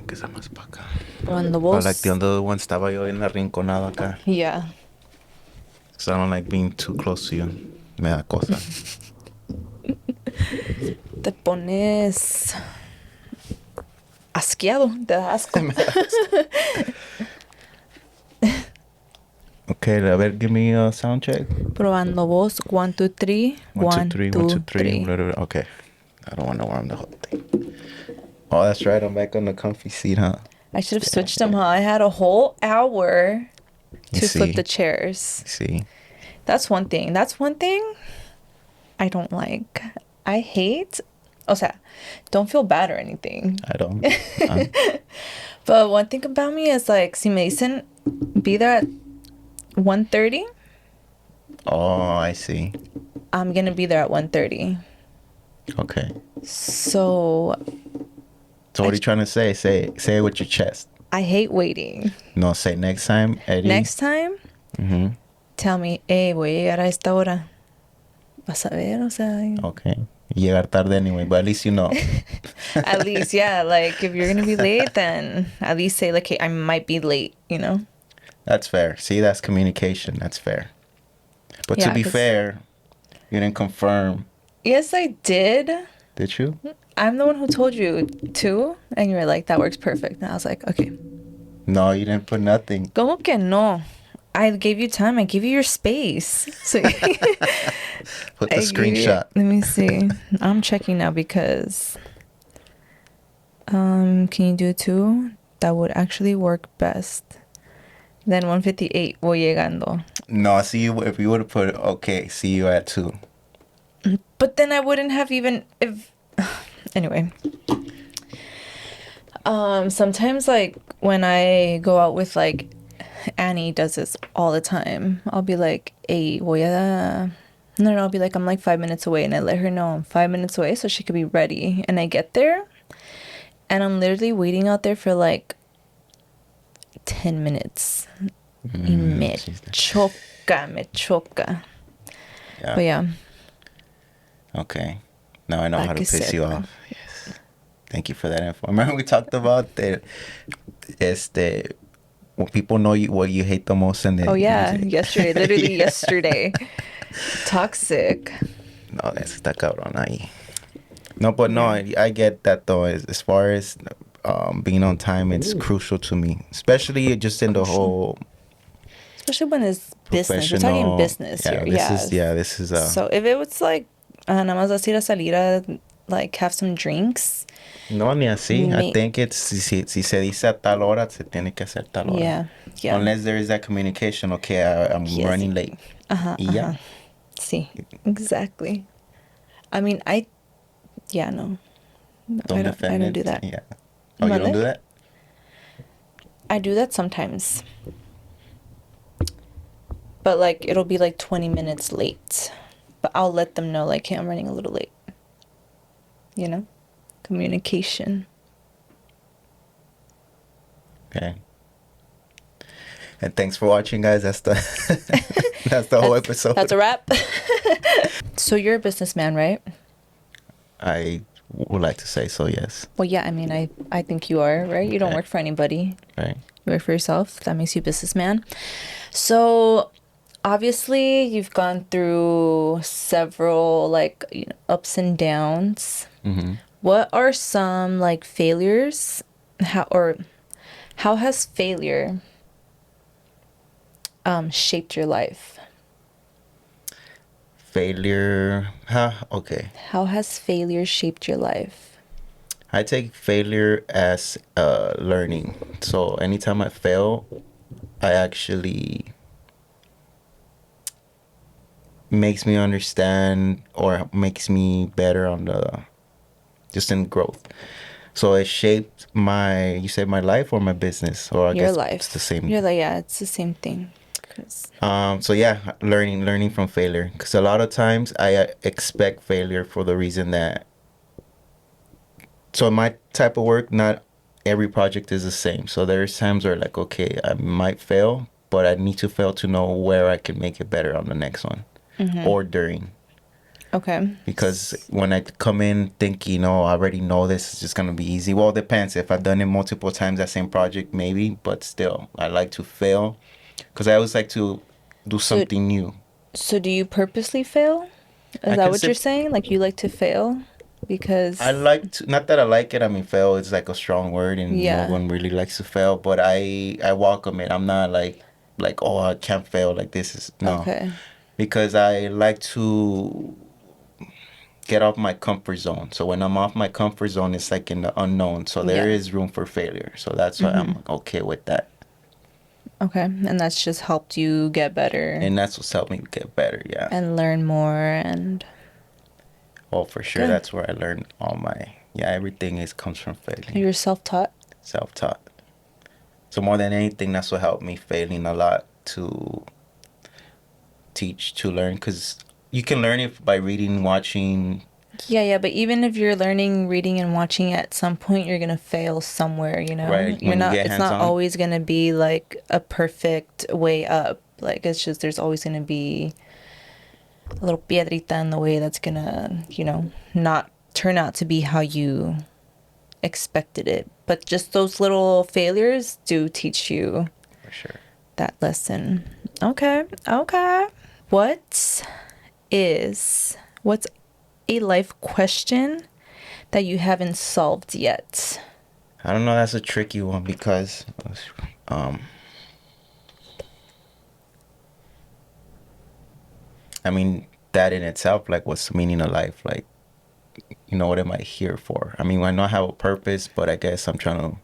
que sea más para acá. Cuando Oh, vos... like the other one, estaba yo en arrinconado acá. Yeah. Because I don't like being too close to you. Me da cosa. Te pones asqueado, te da asco. Me da asco. Okay, a ver, give me a sound check. Probando voz. 1, 2, 3. 1, 2, 1, 3, 1, 2, 2, 3. 3. Okay. I don't want to warm the whole thing. Oh, that's right. I'm back on the comfy seat, huh? I should have switched them, huh? I had a whole hour You to flip see. the chairs. You see. That's one thing. That's one thing I don't like. I hate... O sea, don't feel bad or anything. I don't. But one thing about me is like, si me dicen be there at 1:30, Oh, I see. I'm gonna be there at 1:30. Okay. So So what are you trying to say? Say it with your chest. I hate waiting. No, say next time, Eddie. Next time, tell me, hey, voy a llegar a esta hora. Vas a ver, o sea. Okay. Llegar tarde anyway, but at least you know. At least, yeah. Like, if you're gonna be late, then at least say, like, hey, I might be late, you know? That's fair. See, that's communication. That's fair. But Yeah, to be 'cause- fair, you didn't confirm. Yes, I did. Did you? I'm the one who told you to, and you were like, that works perfect. And I was like, okay. No, you didn't put nothing. ¿Cómo que no? I gave you time. I gave you your space. So Put the I gave you- screenshot. let me see. I'm checking now because can you do 2? That would actually work best. Then 1:58 voy llegando. No, see you if you would have put okay, see you at 2. But then I wouldn't have even if anyway. Sometimes like when I go out with like Annie does this all the time. I'll be like, hey, voy a... No, I'll be like, I'm like 5 minutes away. And I let her know I'm 5 minutes away so she could be ready. And I get there. And I'm literally waiting out there for like 10 minutes. Y me choca. Yeah. But yeah. Okay. Now I know how to Para que piss you sepa. off. Yes. Thank you for that info. Remember we talked about the when people know you what you hate the most and then Oh, yeah. Yesterday. Literally Yeah. yesterday. Toxic. No, that's está cabrón ahí. No, but no, I get that though. As far as being on time, it's crucial to me, especially just in the whole Especially when it's business. We're talking professional. business Yeah, here. this is So if it was like, nada más así a salir a like have some drinks. no, ni así. I Me- think it's si se dice a tal hora, se tiene que hacer tal hora. Yeah. Unless there is that communication, okay, I'm Yes. running late. Y ya. Sí, exactly. I mean, no. Don't I defend don't it. do that. Yeah. Oh, you don't do that? I do that sometimes. But like it'll be like 20 minutes late. But I'll let them know like, hey, I'm running a little late. You know? Communication. Okay. And thanks for watching, guys. That's the that's the whole episode. That's a wrap. So you're a businessman, right? I would like to say so, yes. Well, yeah, I mean, I think you are, right? You don't Okay. work for anybody. Right. You work for yourself. That makes you a businessman. So obviously you've gone through several like ups and downs. Mm-hmm. What are some like failures? How has failure shaped your life? Failure. Okay. How has failure shaped your life? I take failure as learning. So anytime I fail, I actually makes me understand or makes me better on the just in growth. So it shaped my life or my business, or I Your guess life. it's the same. Yeah, it's the same thing. 'Cause- So yeah, learning from failure, because a lot of times I expect failure for the reason that. So my type of work, not every project is the same. So there's times where like, okay, I might fail, but I need to fail to know where I can make it better on the next one, or during. Okay. Because when I come in thinking, oh, I already know this is just gonna be easy. Well, it depends. If I've done it multiple times, that same project, maybe. But still, I like to fail because I always like to do So something new. so do you purposely fail? Is I that can what you're say saying? Like you like to fail I because like to, not that I like it. I mean, fail is like a strong word, and no yeah. one really likes to fail. But I welcome it. I'm not like oh, I can't fail. Like this is no, Okay. because I like to get off my comfort zone. So when I'm off my comfort zone, it's like in the unknown. So there Yeah. is room for failure. So that's why I'm Mhm. like, okay with that. Okay. And that's just helped you get better And that's what's helped me get better. Yeah. and learn more and Oh, for sure. good. That's where I learned all my, yeah, everything is comes from failing, You're self-taught. self-taught. So more than anything, that's what helped me failing a lot to teach, to learn. Because you can learn it by reading, watching, Yeah, yeah, but even if you're learning, reading, and watching, at some point you're gonna fail somewhere, you know? right? You're When you not, get it's not hands-on. always gonna be like a perfect way up. Like, it's just, there's always gonna be a little piedrita in the way that's gonna, not turn out to be how you expected it. But just those little failures do teach you For sure. that lesson. Okay, okay. What what's a life question that you haven't solved yet? I don't know. That's a tricky one because, um, I mean, that in itself, like, what's the meaning of life? Like, what am I here for? I mean, I know I have a purpose, but I guess I'm trying to,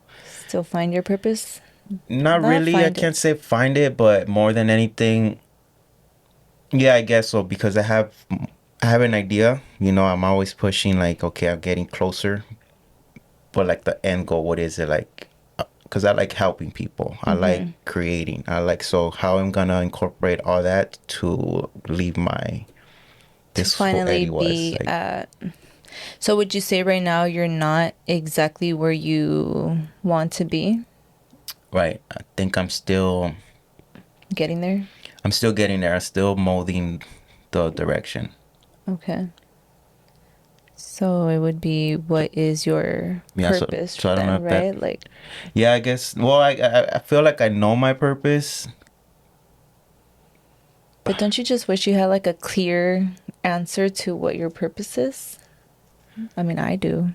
Still find your purpose? not Not really, I find it. can't say find it, but more than anything, yeah, I guess so because I have an idea, I'm always pushing like, okay, I'm getting closer, but like the end goal, what is it like? Because I like helping people. I like Mm-hmm. creating. I like, so how I'm gonna incorporate all that to leave my, To this who finally Eddie was be like. at. So, would you say right now you're not exactly where you want to be? Right. I think Getting there? I'm still getting there. I'm still molding the direction. Okay. So, it would be what is your Yeah. So purpose so I don't know then, if that. right? Like, Yeah. I guess. Well, I feel like I know my purpose. but don't you just wish you had like a clear answer to what your purpose is? I mean, I do.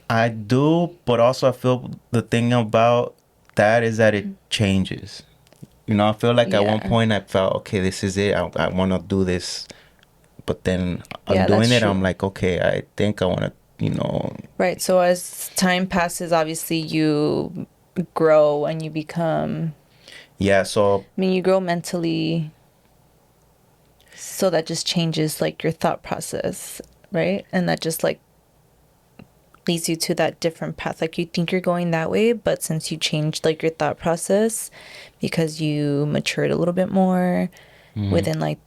I do, but also I feel the thing about that is that it changes. I feel like at one Yeah. point I felt, okay, this is it. I want to do this, but then I'm Yeah, that's doing it. true. I'm like, okay, I think I want to, Right. So as time passes, obviously you grow and you become, yeah. So I mean, you grow mentally. So that just changes like your thought process, right? And that just like leads you to that different path. Like you think you're going that way, but since you changed like your thought process because you matured a little bit more mhm. within like,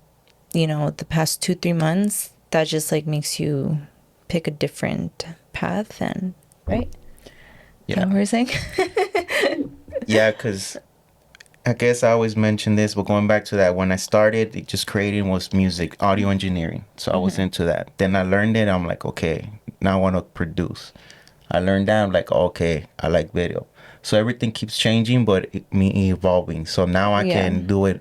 the past 2, 3 months, that just like makes you pick a different path and, right? Kind of Yeah, what we're saying. yeah, because I guess I always mention this, but going back to that, when I started, just creating was music, audio engineering. So I was into that. Then I learned it. I'm like, okay, now I want to produce. I learned that. I'm like, okay, I like video. So everything keeps changing, but me evolving. So now I Yeah. can do it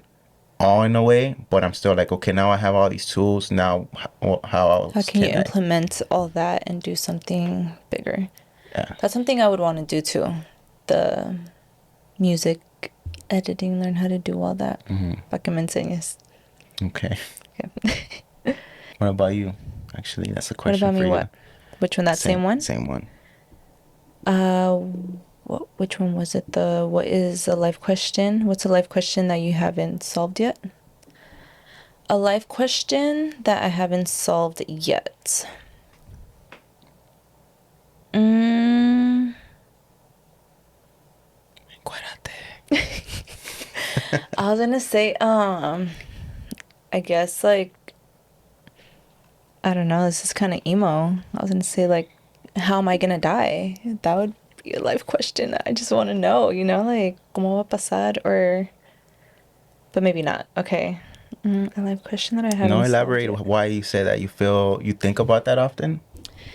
all in a way, but I'm still like, okay, now I have all these tools. Now, how How else can you can I? implement all that and do something bigger? Yeah. That's something I would want to do too. The music editing, learn how to do all that. Hmm. Para que me enseñes. Okay. Okay. What about you? Actually, that's a What question about for me? you. What? Which one? That Same, same one? same one. Uh, which one was it? What is a life question? What's a life question that you haven't solved yet? A life question that I haven't solved yet. Mm, Encuérdate. I was gonna say, I guess like I don't know. This is kind of emo. I was gonna say like, how am I gonna die? That would be a life question. I just want to know, like, cómo va a pasar, or, but maybe not. Okay. A life question that I No, haven't solved elaborate yet. why you say that. You think about that often?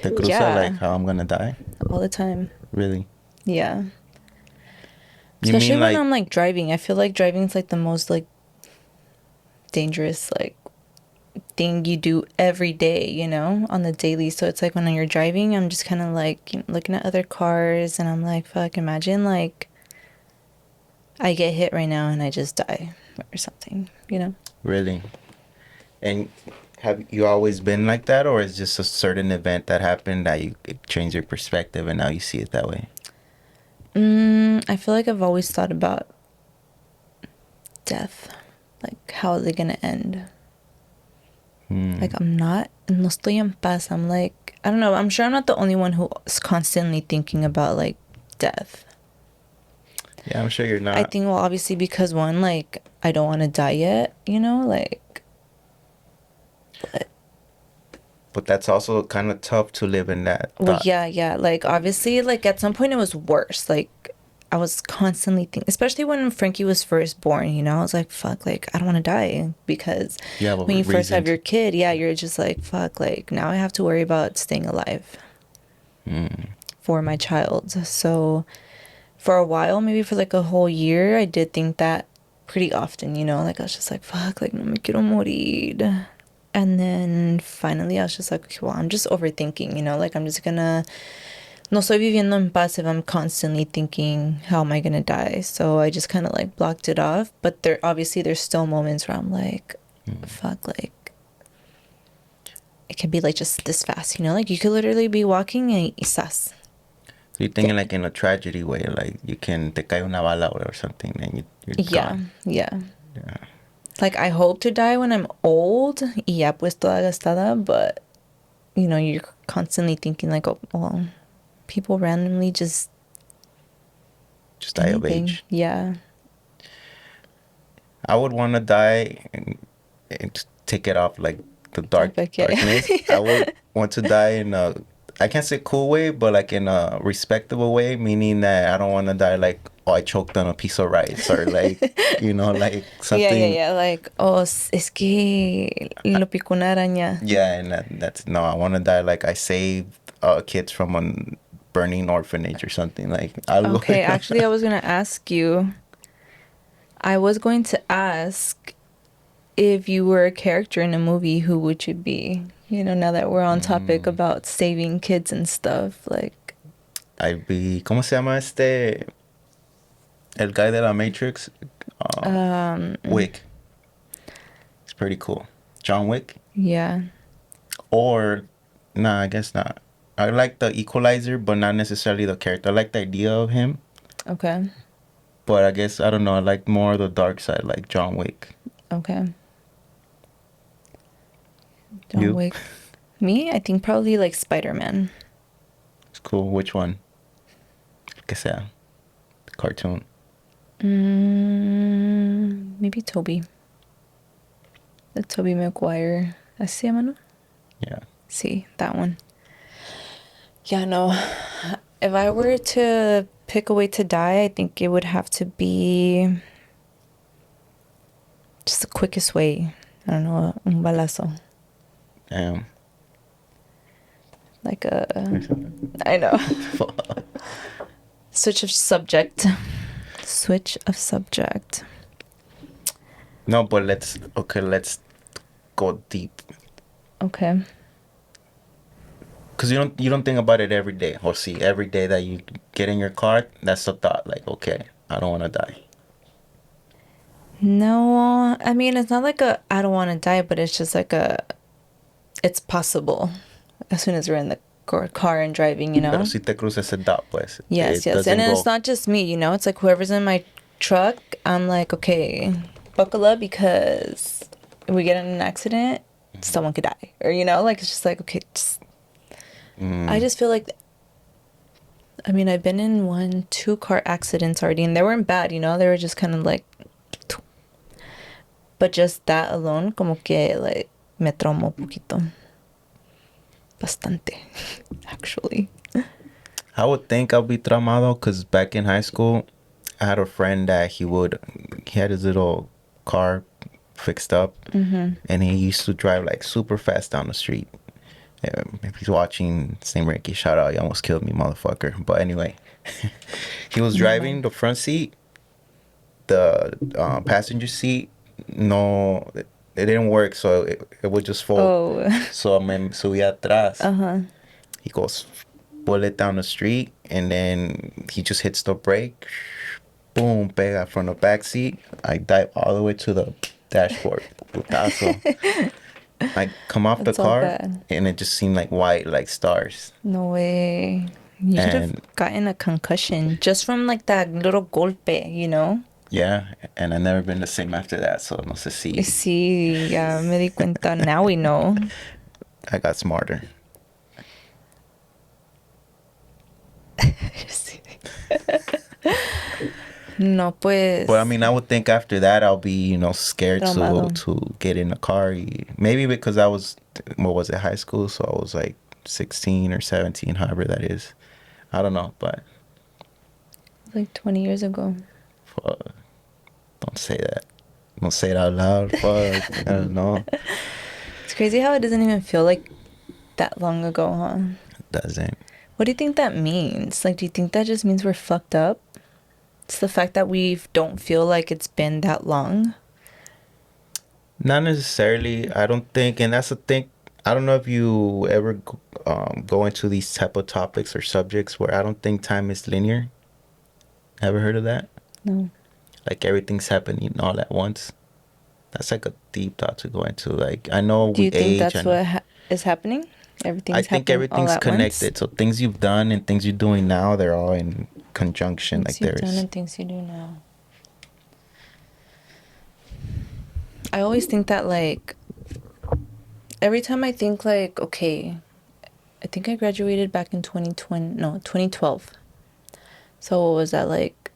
The cruza, like Yeah, how I'm gonna die? all the time. Really? Yeah. You Especially mean when like, I'm like driving. I feel like driving is like the most like dangerous like thing you do every day, you know, on the daily. So it's like when you're driving, I'm just kind of like, you know, looking at other cars and I'm like, fuck, imagine like I get hit right now and I just die or something, you know? really? And have you always been like that, or is just a certain event that happened that you it changed your perspective and now you see it that way? I feel like I've always thought about death. Like, how is it gonna end? Hmm. Like, no estoy en paz. I'm like, I don't know. I'm sure I'm not the only one who's constantly thinking about like death. Yeah, I'm sure you're I not. think, well, obviously, because one, like, I don't want to die yet, you know? Like, but, But that's also kind of tough to live in that well, thought. yeah, yeah. Like, obviously, like, at some point it was worse. Like, I was constantly thinking, especially when Frankie was first born, you know? I was like, fuck, like, I don't want to die. Because You have a when you first reason have to. your kid, yeah, you're just like, fuck, like, now I have to worry about staying alive Hmm. for my child. So, for a while, maybe for like a whole year, I did think that pretty often, you know? Like, I was just like, fuck, like, no me quiero morir. And then finally, I was just like, okay, well, I'm just overthinking, you know? Like, I'm just gonna. No estoy viviendo en paz if I'm constantly thinking, how am I gonna die? So I just kind of like blocked it off. But there's still moments where I'm like, fuck, like, it can be like just this fast, you know? Like, you could literally be walking and quizás. So you're thinking like in a tragedy way, like you can te cae una bala or something, and you're Yeah, gone. yeah. Yeah. Like, I hope to die when I'm old, y ya pues toda gastada, but, you know, you're constantly thinking, like, oh, well, people randomly just Just die of anything. age. Yeah. I would want to die and just take it off like the Topic, yeah, darkness. I yeah. would want to die in a, I can't say cool way, but like in a respectable way, meaning that I don't want to die like, oh, I choked on a piece of rice, or like, like Yeah, yeah, something. yeah. Like, oh, es que lo picó una araña. Yeah, and that's no. I want to die like I saved kids from a burning orphanage or something like algo. Okay, actually, I was gonna ask you. I was going to ask if you were a character in a movie, who would you be? You know, now that we're on topic Mm, about saving kids and stuff, like, I'd be, ¿cómo se llama este? El guy de la Matrix? Uh, um, Wick. It's pretty cool. John Wick? yeah. Or, nah, I guess not. I like the Equalizer, but not necessarily the character. I like the idea of him, Okay. but I guess, I don't know, I like more the dark side, like John Wick. Okay. John You? Wick. Me, I think probably like Spider-Man. It's cool. Which one? Que sea. Cartoon. Maybe Toby. The Toby Maguire. Así se llama, ¿no? Yeah. See, that one. Yeah, no. If I were to pick a way to die, I think it would have to be just the quickest way. I don't know, un balazo. Damn. Like I know. Switch of subject. Switch of subject. No, but let's go deep. Okay. Cause you don't think about it every day. Or see, every day that you get in your car, that's the thought. Like, okay, I don't want to die. No, I mean, it's not like I don't want to die, but it's just like it's possible as soon as we're in the car and driving, you Pero know? si te cruza ese dot, pues, Yes, it yes. And doesn't then it's go. not just me, you know? It's like whoever's in my truck, I'm like, okay, buckle up because if we get in an accident, someone could die. Or, you know, like it's just like, okay, I just feel like, I mean, I've been in 2 car accidents already, and they weren't bad, you know? They were just kind of like, but just that alone, como que, like, me traumó poquito. Bastante, actually. I would think I'll be traumado because back in high school, I had a friend that he had his little car fixed up, and he used to drive like super fast down the street. If he's watching, same Ricky, shout out, you almost killed me, motherfucker. But anyway, he was No driving mind. the front seat, the passenger seat. No, it didn't work, so it would just fold. Oh. So me subí atrás. Uh-huh. He goes, pull it down the street, and then he just hits the brake. Boom, pega from the back seat. I dive all the way to the dashboard. Putazo. I come off the That's all car, bad. and it just seemed like white, like stars. No way. You could have And gotten a concussion just from like that little golpe, you know? yeah, and I never been the same after that. So no sé si Sí, ya me di cuenta. Now we know. I got smarter. No, pues. But I mean, I would think after that I'll be, scared Traumado. to get in a car. Maybe because I was, what was it, high school? So I was like 16 or 17, however that is. I don't know, but Like 20 years ago. fuck, don't say that. Don't say it out loud. Fuck, I don't know. It's crazy how it doesn't even feel like that long ago, huh? It doesn't. What do you think that means? Like, do you think that just means we're fucked up? It's the fact that we don't feel like it's been that long. Not necessarily. I don't think, and that's the thing. I don't know if you ever go into these type of topics or subjects where I don't think time is linear. Ever heard of that? No. Like everything's happening all at once. That's like a deep thought to go into. Like I know Do we you think age, that's and what is happening? Everything's I think happening all everything's at once? connected. So things you've done and things you're doing now, they're all in conjunction. Things Like you've done there's and things you do now. I always think that, like, every time I think, like, okay, I think I graduated back in 2020, no, 2012. So what was that, like,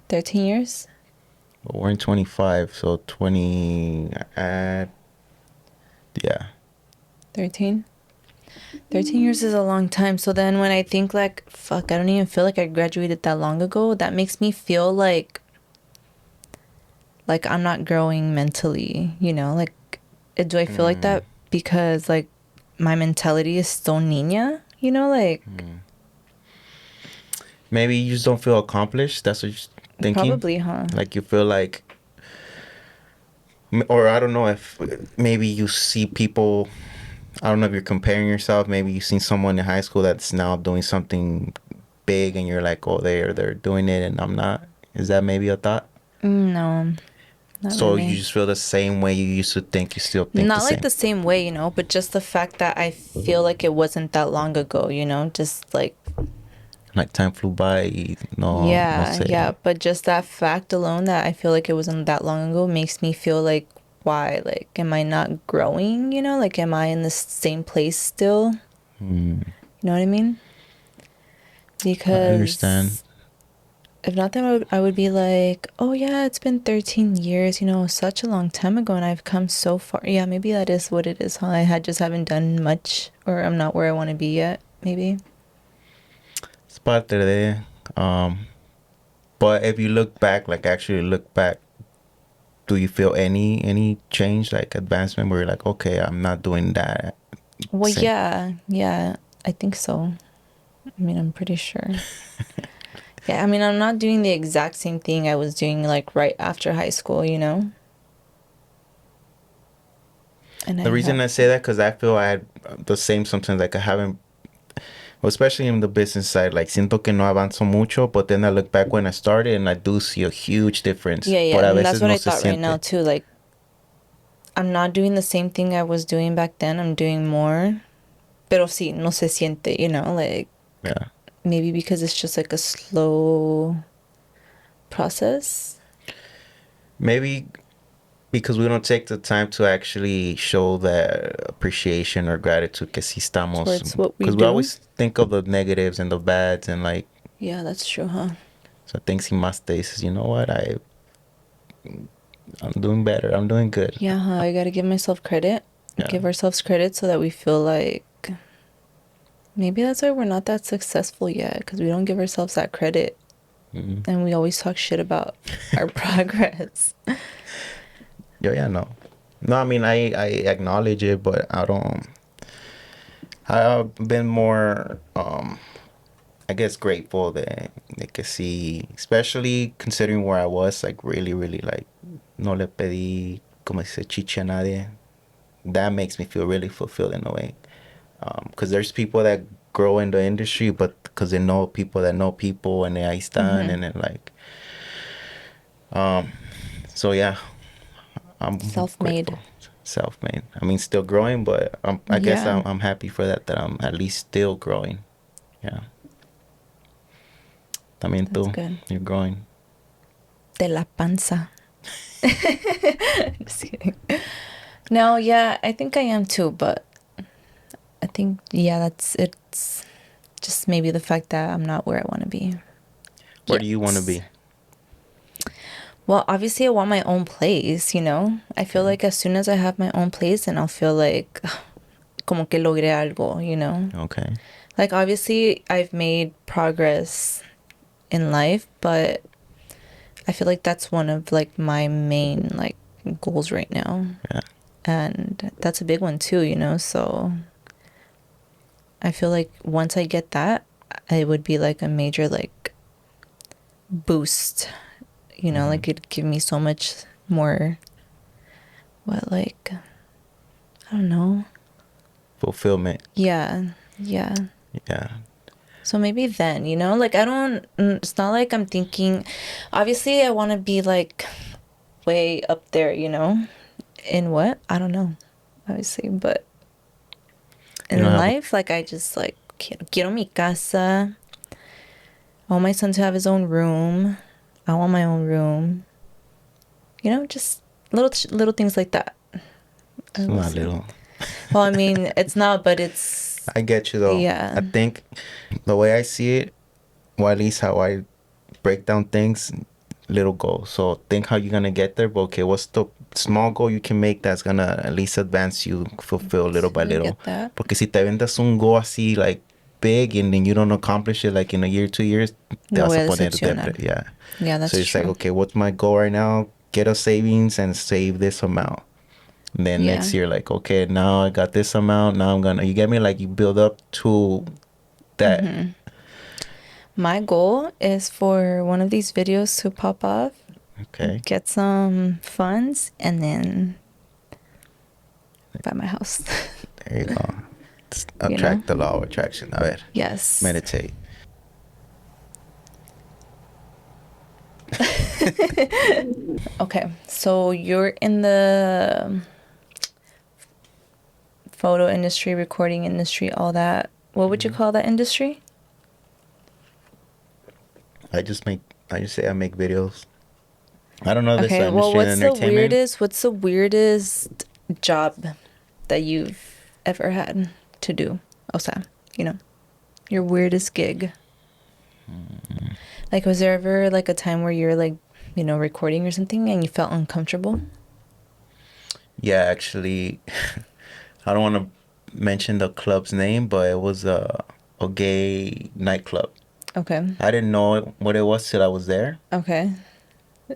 13 years? But we're in 25, so 20. Yeah. 13? 13 years is a long time. So then when I think, like, fuck, I don't even feel like I graduated that long ago, that makes me feel like I'm not growing mentally, you know? Like, do I feel like that because, like, my mentality is so niña, you know? Like, Maybe you just don't feel accomplished. That's what you're thinking. probably, huh? Like you feel like, or I don't know if maybe you see people. I don't know if you're comparing yourself. Maybe you've seen someone in high school that's now doing something big, and you're like, oh, they're doing it, and I'm not. Is that maybe a thought? No, not So you really. just feel the same way you used to think. You still think the Not like same. the same way, you know, but just the fact that I feel like it wasn't that long ago, you know? Just like, Like time flew by. No, no yeah, sé. yeah. But just that fact alone that I feel like it wasn't that long ago makes me feel like, why? Like, am I not growing, you know? Like, am I in the same place still? Mm, You know what I mean? I understand. Because if not, then I would be like, oh yeah, it's been 13 years, you know, such a long time ago, and I've come so far. Yeah, maybe that is what it is, huh? Just haven't done much, or I'm not where I want to be yet, maybe. It's parte de. Um, but if you look back, like actually look back, do you feel any change, like advancement, where you're like, okay, I'm not doing that? Well, Same. yeah, I think so. I mean, I'm pretty sure. Yeah, I mean, I'm not doing the exact same thing I was doing, like, right after high school, you know? And The reason I have, say that because I feel I had the same sometimes. Like I haven't, well, especially in the business side. Like siento que no avanzo mucho, but then I look back when I started and I do see a huge difference. yeah, But a and that's veces what no I se thought right now, siente. too. Like, I'm not doing the same thing I was doing back then. I'm doing more. Pero sí, no se siente, you know? Like, Yeah. maybe because it's just like a slow process Maybe because we don't take the time to actually show that appreciation or gratitude que sí estamos. towards what we Because we do. always think of the negatives and the bads and like, Yeah, that's true, huh? so I think si más te dices, you know what, I'm doing better. I'm doing good. Yeah, huh? I gotta give myself credit. Yeah. Give ourselves credit so that we feel like maybe that's why we're not that successful yet, because we don't give ourselves that credit. And we always talk shit about our progress. Yeah, no. No, I mean, I acknowledge it, but I don't. I've been more, I guess, grateful that they could see, especially considering where I was, like, really, really, like, no le pedí, como se dice, chiche a nadie. That makes me feel really fulfilled in a way. Because there's people that grow in the industry, but because they know people that know people, and ahí están, and then, like, so yeah, I'm Self-made. grateful. Self-made. I mean, still growing, but I guess Yeah, I'm happy for that, that I'm at least still growing. Yeah. También that's tú, good. you're growing. De la panza. Just kidding. No, yeah, I think I am too, but I think, yeah, it's just maybe the fact that I'm not where I want to be Where do you want to yet. be? Well, obviously, I want my own place, you know? I feel Okay. like as soon as I have my own place, then I'll feel like como que logré algo, you know? Okay. Like, obviously, I've made progress in life, but I feel like that's one of like my main like goals right now. Yeah. And that's a big one too, you know? So I feel like once I get that, it would be like a major like boost, you know, like it'd give me so much more, what, like, I don't know. Fulfillment. Yeah, yeah. Yeah. So maybe then, you know, like I don't, it's not like I'm thinking, obviously I want to be like way up there, you know, in what? I don't know, obviously, but You don't in have a, life, like I just like, quiero mi casa. I want my son to have his own room. I want my own room. You know, just little things like that. I it's will not say. little. Well, I mean, it's not, but it's, I get you though. yeah. I think the way I see it, or at least how I break down things, little goals. So think how you're gonna get there, but okay, what's the small goal you can make that's gonna at least advance you, fulfill little by I little? get that. Porque si te vendas un goal así like big and then you don't accomplish it like in a year, 2 years, te Me vas voy a a poner decepcionar. yeah. Yeah, So that's it's like, true. okay, what's my goal right now? Get a savings and save this amount. And then Yeah. next year, like, okay, now I got this amount. Now I'm gonna, you get me? Like, you build up to that. My goal is for one of these videos to pop off, Okay. get some funds, and then buy my house. There you go. You know? Attract the law of attraction. A ver. Yes. Meditate. Okay. So you're in the photo industry, recording industry, all that. What would you call that industry? I just make, I just say I make videos. I don't know if this Okay, well, industry in entertainment. what's the weirdest job that you've ever had to do? O sea, you know, your weirdest gig. Like, was there ever like a time where you're like, you know, recording or something and you felt uncomfortable? Yeah, actually, I don't want to mention the club's name, but it was a gay nightclub. Okay. I didn't know what it was till I was there. Okay.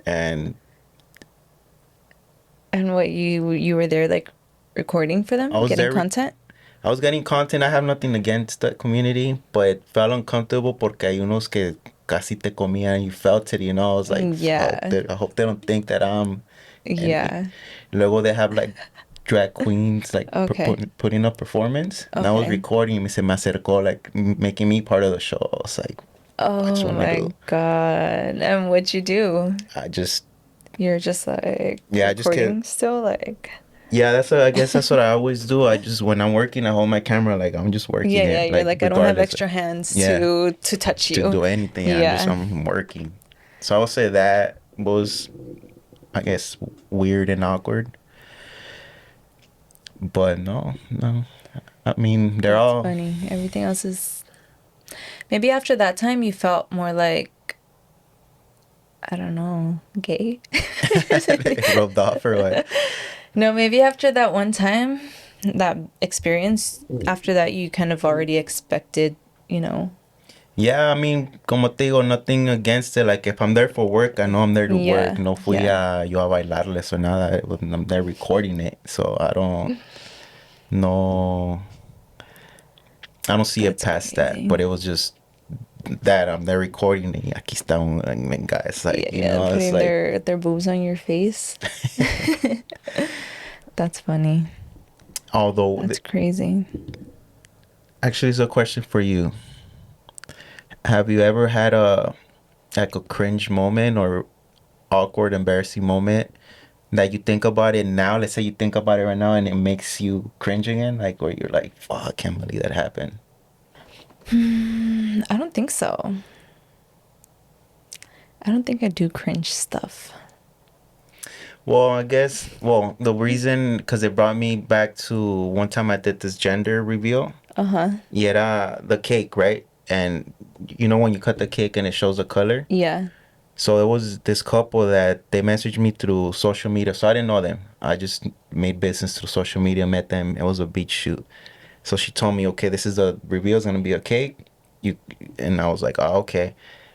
And And what you were there like recording for I them, was getting there content? I was getting content. I have nothing against that community, but it felt uncomfortable porque hay unos que casi te comían. You felt it, you know. I was like, Yeah. I hope they don't think that I'm. And Yeah. luego they have like drag queens like Okay. putting up performance. And I was Okay. recording and se me acercó like making me part of the show. I was like, what you Oh want to my do? God. And what'd you do? I just, You're just like yeah, I just can't. recording still, like, Yeah, I guess that's what I always do. I just, when I'm working, I hold my camera like I'm just yeah, working yeah, it, you're like like, I don't have regardless. extra hands Yeah. to touch To you. do anything. Yeah, Yeah. I'm working. So I would say that was, I guess, weird and awkward. But no, no. I mean, they're That's all funny. Everything else is maybe after that time you felt more like, I don't know, gay. rubbed off or what. No, maybe after that one time, that experience, after that you kind of already expected, you know. Yeah, I mean, como te digo, nothing against it. Like, if I'm there for work, I know I'm there to work. Yeah, No fui yeah. a yo a bailarles or nada. I'm there recording it. So no, I don't see it That's past that. crazy. But it was just that I'm there recording it. Aquí está un venga. It's Yeah, like, yeah, it's putting like, their boobs on your face. That's funny. although, That's crazy. actually, it's a question for you. Have you ever had like a cringe moment or awkward, embarrassing moment that you think about it now? Let's say you think about it right now and it makes you cringe again, like where you're like, "Fuck, I can't believe that happened." I don't think so. I don't think I do cringe stuff. Well, I guess, well, the reason, because it brought me back to one time I did this gender reveal. Uh-huh. Yeah, the cake, right? And you know when you cut the cake and it shows the color? Yeah. So it was this couple that they messaged me through social media. So I didn't know them. I just made business through social media, met them. It was a beach shoot. So she told me, okay, this is the reveal. It's gonna be a cake. You and I was like, oh, okay.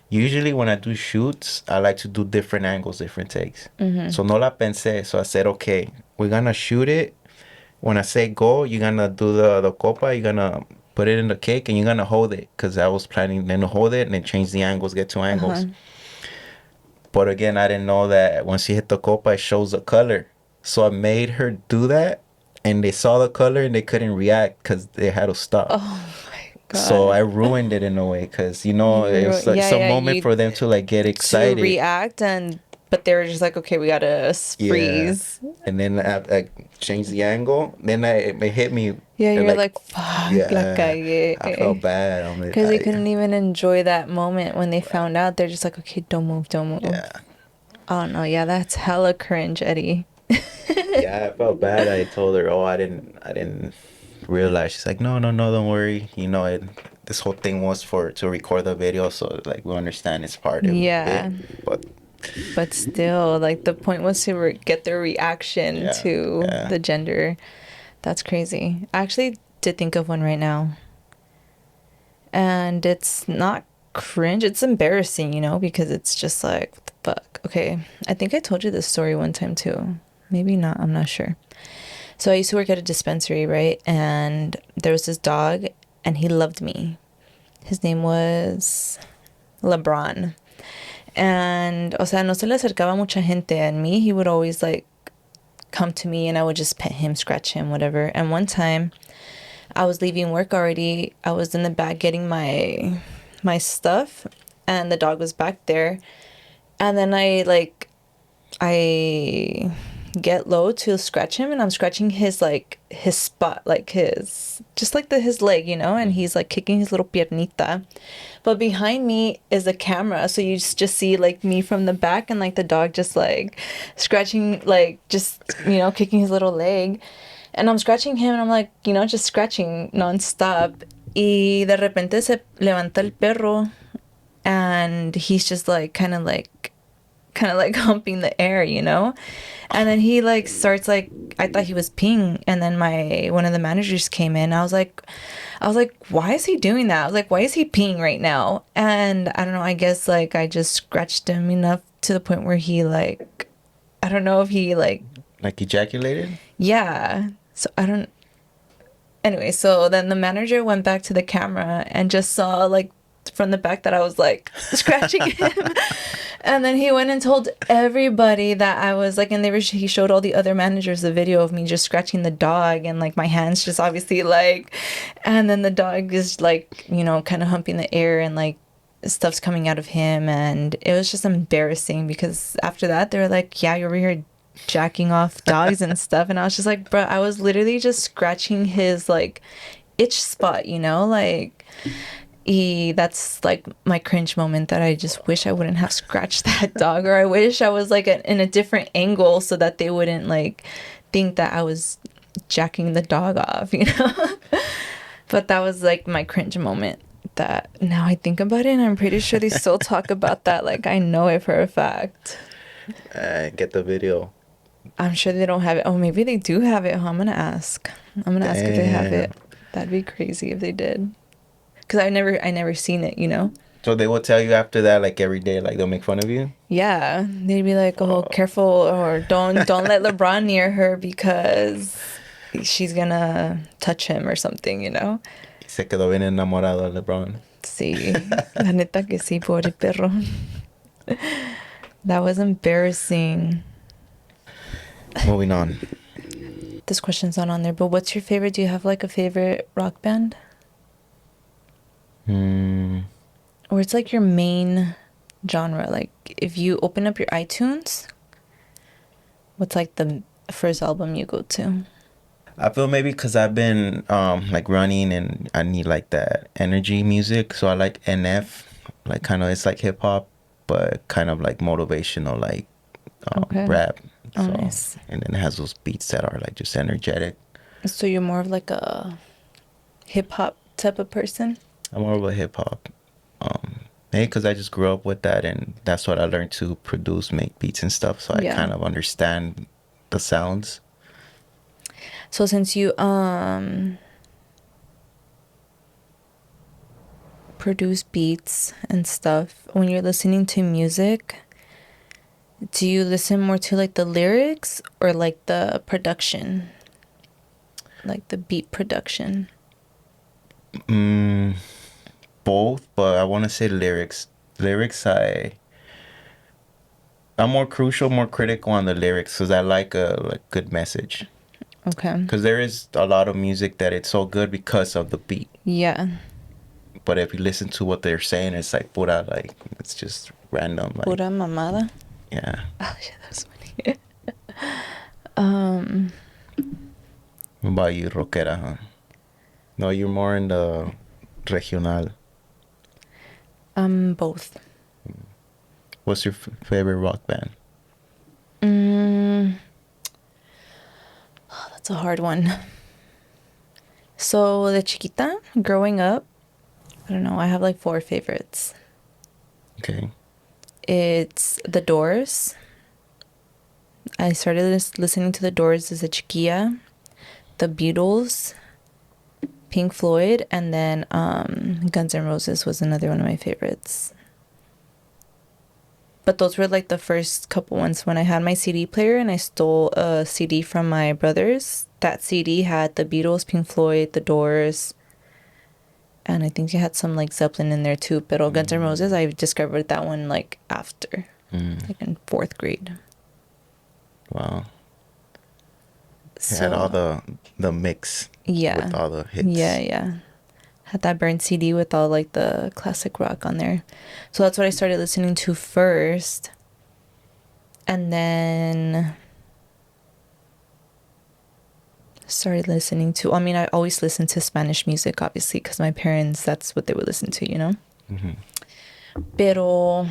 Usually when I do shoots, I like to do different angles, different takes. So no la pensé. So I said, okay, we're gonna shoot it. When I say go, you're gonna do the copa. You're gonna put it in the cake and you're gonna hold it because I was planning then to hold it and then change the angles, get two Uh-huh. angles. But again, I didn't know that when she hit the copa, it shows the color. So I made her do that, and they saw the color and they couldn't react because they had to stop. Oh my So I God. ruined it in a way because it was like Yeah, some yeah, moment you for them to like get to excited. react and but they were just like, okay, we gotta Yeah, freeze. and then I changed the angle. Then it hit me Yeah, you're like, like, fuck, la yeah, I felt cagué. bad. I'm like, Because they couldn't even enjoy that moment when they found out. They're just like, okay, don't move, don't move. yeah. Oh no, yeah, that's hella cringe, Eddie. Yeah, I felt bad. I told her, "Oh, I didn't realize." She's like, "No, no, no, don't worry. This whole thing was for to record the video, so like we understand it's part of it." Yeah, But but still, like the point was to get their reaction yeah, to yeah. the gender. That's crazy. I actually did think of one right now. And it's not cringe, it's embarrassing, because it's just like, what the fuck? Okay, I think I told you this story one time too. Maybe not, I'm not sure. So I used to work at a dispensary, right? And there was this dog, and he loved me. His name was LeBron. And, o sea, no se le acercaba mucha gente. And me, he would always, like, come to me, and I would just pet him, scratch him, whatever. And one time, I was leaving work already. I was in the back getting my stuff, and the dog was back there. And then I get low to scratch him, and I'm scratching his spot, like his just like his leg, and he's like kicking his little piernita. But behind me is a camera, so you just see like me from the back, and like the dog just like scratching, like just kicking his little leg. And I'm scratching him, and I'm like, just scratching nonstop. Y de repente se levanta el perro, and he's just like kind of like humping the air, and then he like starts like, I thought he was peeing, and then my one of the managers came in. I was like, why is he doing that? I was like, why is he peeing right now? And I don't know, I guess like I just scratched him enough to the point where he like, I don't know if he like, Like ejaculated. yeah. So I don't, anyway, so then the manager went back to the camera and just saw like from the back that I was like scratching him. And then he went and told everybody that I was like, and he showed all the other managers the video of me just scratching the dog, and like my hands just obviously like, and then the dog is like, kind of humping the air, and like stuff's coming out of him. And it was just embarrassing because after that, they were like, yeah, you're over here jacking off dogs and stuff. And I was just like, bro, I was literally just scratching his like itch spot, like that's like my cringe moment that I just wish I wouldn't have scratched that dog, or I wish I was like in a different angle so that they wouldn't like think that I was jacking the dog off. But that was like my cringe moment that now I think about it, and I'm pretty sure they still talk about that. Like I know it for a fact. Get the video. I'm sure they don't have it. Oh, maybe they do have it. Oh, I'm gonna ask if they have Damn. it. That'd be crazy if they did. because I never seen it, you know. So they will tell you after that, like every day, like they'll make fun of you. Yeah, they'd be like, "Oh, careful, or don't let LeBron near her because she's gonna touch him or something," you know. Y se quedó bien enamorado de LeBron. Sí, la neta que sí, pobre perro. That was embarrassing. Moving on. This question's not on there, but what's your favorite? Do you have like a favorite rock band? Hmm. Or it's like your main genre? Like if you open up your iTunes, what's like the first album you go to? I feel maybe because I've been like running and I need like that energy music. So I like NF, like kind of it's like hip hop, but kind of like motivational, like Okay. rap. Oh, So nice. and then it has those beats that are like just energetic. So you're more of like a hip hop type of person? I'm more of a hip hop. Maybe because I just grew up with that and that's what I learned to produce, make beats and stuff. So I Yeah. kind of understand the sounds. So since you produce beats and stuff, when you're listening to music, do you listen more to like the lyrics or like the production? Like the beat production? Mm, both, but I want to say lyrics. Lyrics, I'm more crucial, more critical on the lyrics because I like a like good message. Okay. Because there is a lot of music that it's so good because of the beat. Yeah. But if you listen to what they're saying, it's like pura, like it's just random. Like Pura mamada. yeah. Oh shit, that was funny. um, What about you, rockera, huh? No, you're more in the regional. both. What's your favorite rock band? Mm, oh, that's a hard one. So the chiquita, growing up, I don't know. I have like four favorites. Okay. It's The Doors. I started listening to The Doors as a chiquilla. The Beatles, Pink Floyd, and then Guns N' Roses was another one of my favorites. But those were like the first couple ones when I had my CD player and I stole a CD from my brother's. That CD had the Beatles, Pink Floyd, The Doors, and I think it had some like Zeppelin in there too. But Guns N' Roses, I discovered that one like after, like in fourth grade. Wow. It had all So the mix with yeah, all the hits. yeah. Had that burned CD with all like the classic rock on there. So that's what I started listening to first. And then started listening to, I mean, I always listened to Spanish music, obviously, because my parents, that's what they would listen to, you know? Mm-hmm. Pero,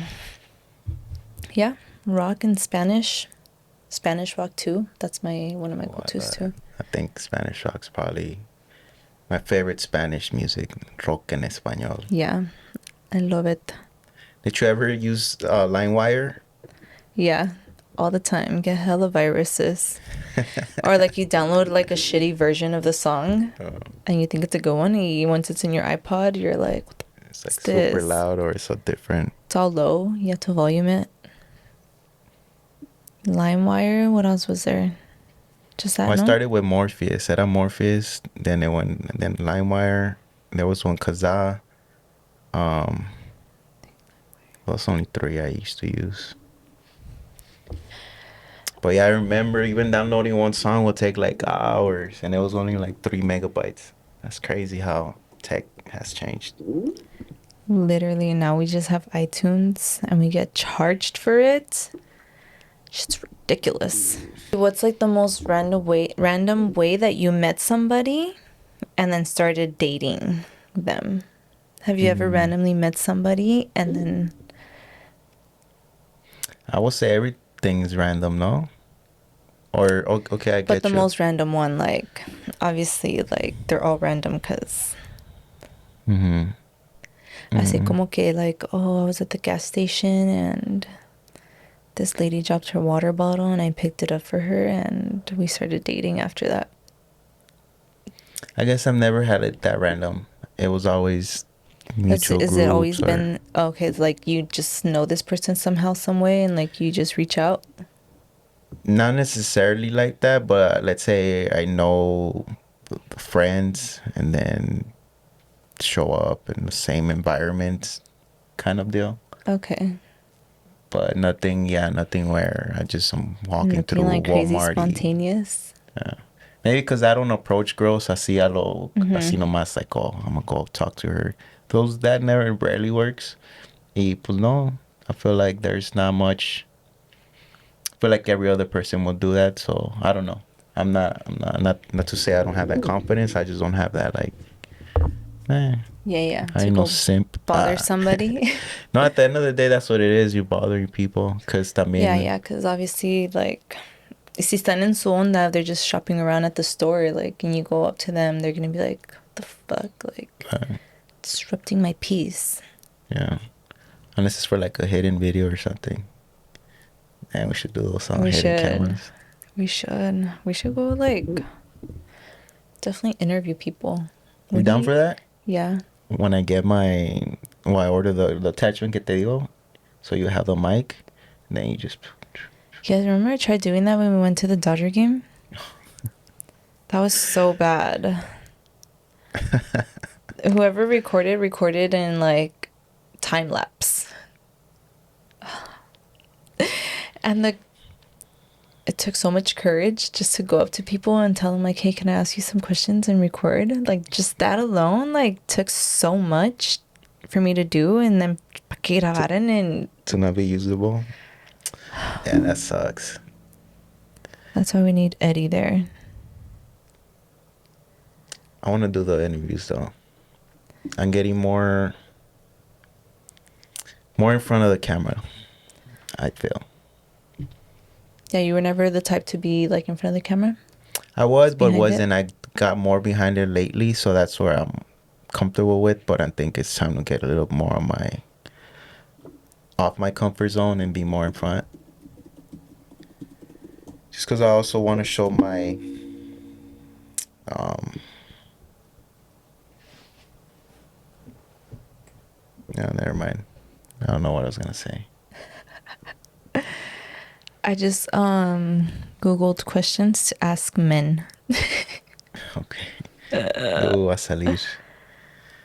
yeah, rock in Spanish. Spanish rock too. That's one of my go-tos too. I think Spanish rock's probably my favorite Spanish music, rock en español. Yeah, I love it. Did you ever use LimeWire? Yeah, all the time. Get hella viruses. Or like you download like a shitty version of the song and you think it's a good one. And once it's in your iPod, you're like, It's like what's super this? loud or it's so different. It's all low. You have to volume it. LimeWire. What else was there? Just that, Well, I no? started with Morpheus. Era Morpheus. Then it went. Then LimeWire. There was one Kazaa. Well, it's only three I used to use. But yeah, I remember even downloading one song would take like hours, and it was only like 3 MB. That's crazy how tech has changed. Literally, now we just have iTunes and we get charged for it. It's ridiculous. What's like the most random way that you met somebody and then started dating them? Have you ever randomly met somebody and then I would say everything is random, no? Or okay, I but get the you. most random one, like obviously like they're all random because Mm-hmm. así como que like, oh, I was at the gas station and this lady dropped her water bottle and I picked it up for her and we started dating after that. I guess I've never had it that random. It was always mutual Is it always groups or been okay? It's like you just know this person somehow, some way, and like you just reach out. not necessarily like that, but let's say I know friends and then show up in the same environment kind of deal. Okay, But nothing, yeah, nothing where I'm walking nothing through like crazy Walmart. spontaneous. Yeah. Maybe because I don't approach girls, así Mm-hmm. nomás, like, oh, I'm gonna go talk to her. That never rarely works. Y pues no, I feel like there's not much. I feel like every other person will do that, so I don't know. Not to say I don't have that confidence. I just don't have that, like, eh, Yeah, yeah. I To ain't no go simp. bother somebody. No, at the end of the day, that's what it is. You're bothering people. Because Yeah, también, yeah. Because obviously, like, si están en su onda, they're just shopping around at the store, like, and you go up to them, they're gonna be like, "What the fuck?" Like, disrupting my peace. yeah. Unless it's for like a hidden video or something. And we should do those on We hidden should. cameras. We should. We should go, like, definitely interview people. You What do down you? for that? Yeah. When I get I order the attachment que te digo, so you have the mic, and then you just. You guys remember I tried doing that when we went to the Dodger game? That was so bad. Whoever recorded in like time lapse. And it took so much courage just to go up to people and tell them like, "Hey, can I ask you some questions and record?" Like just that alone like took so much for me to do, and then pa' que to, grabaran and to not be usable. Yeah, that sucks. that's why we need Eddie there. I want to do the interviews though. I'm getting more in front of the camera, I feel. Yeah, you were never the type to be like in front of the camera. I was, but Behind it. wasn't. I got more behind it lately, so that's where I'm comfortable with. But I think it's time to get a little more on off my comfort zone and be more in front. Just because I also want to show my no, never mind. I don't know what I was gonna say. I just googled questions to ask men. Okay. ¿Qué va a salir?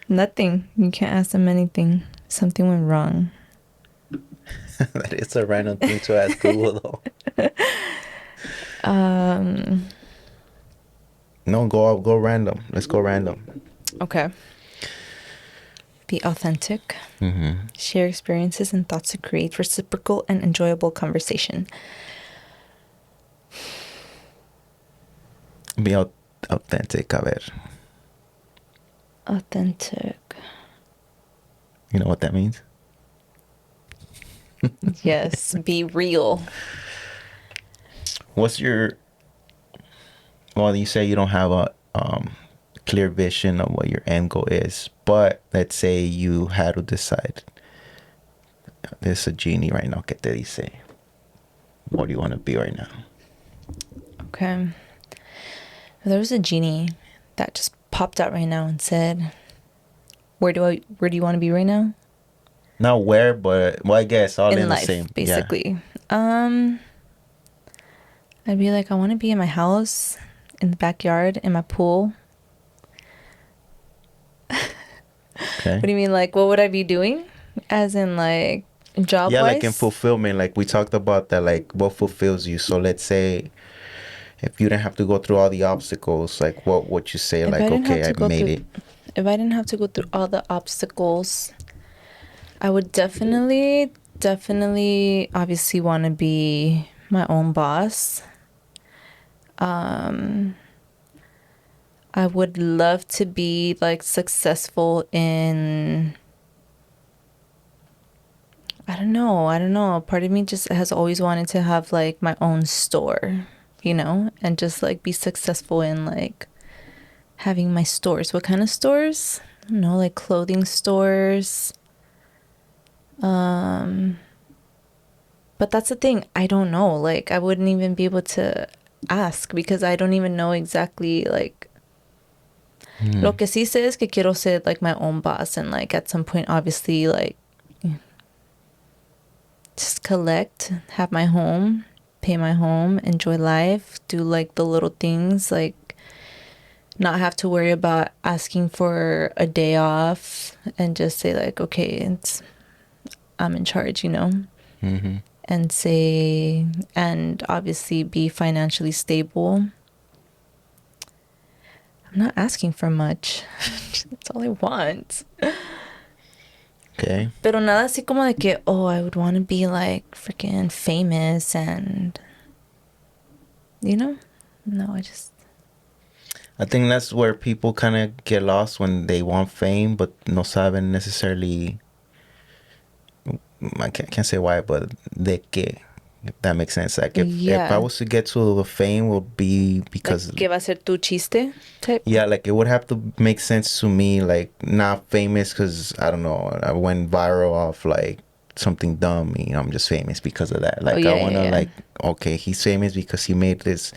Nothing. You can't ask them anything. Something went wrong. That is a random thing to ask Google though. No, go random. Let's go random. Okay. Be authentic. Mm-hmm. Share experiences and thoughts to create reciprocal and enjoyable conversation. Be authentic, a ver. Authentic. You know what that means? Yes. Be real. What's your... Well, you say you don't have a clear vision of what your end goal is, but let's say you had to decide. There's a genie right now que te dice, what do you want to be right now? Okay. There was a genie that just popped out right now and said, where do you want to be right now? Not where, but well, I guess all in the Life, same. basically. Yeah. I'd be like, I want to be in my house, in the backyard, in my pool. Okay. What do you mean? Like, what would I be doing? As in, like, job Yeah, wise? like in fulfillment, like we talked about that, like what fulfills you. So let's say if you didn't have to go through all the obstacles, like what would you say? If I Like, didn't have okay, to I go made through, it. if I didn't have to go through all the obstacles, I would definitely, obviously want to be my own boss. I would love to be like successful in, I don't know. Part of me just has always wanted to have like my own store, and just like be successful in like having my stores. What kind of stores? I don't know, like clothing stores. But that's the thing. I don't know. Like I wouldn't even be able to ask because I don't even know exactly like Lo Mm. que sí sé es que quiero ser like my own boss and like at some point obviously like just collect, have my home, pay my home, enjoy life, do like the little things, like not have to worry about asking for a day off and just say like, okay, it's I'm in charge, you know? Mm-hmm. And say, and obviously be financially stable. I'm not asking for much. That's all I want. Okay. Pero nada así como de que, oh, I would want to be like freaking famous and, you know? No, I just, I think that's where people kind of get lost when they want fame, but no saben necessarily. I can't say why, but de que. If that makes sense. Like if I yeah. was to get to the fame, would be Like, because ¿qué va a ser tu chiste? Type. yeah, like it would have to make sense to me. Like not famous because I don't know. I went viral off like something dumb. You know, I'm just famous because of that. Oh, Like I yeah, yeah, wanna yeah. like okay, he's famous because he made this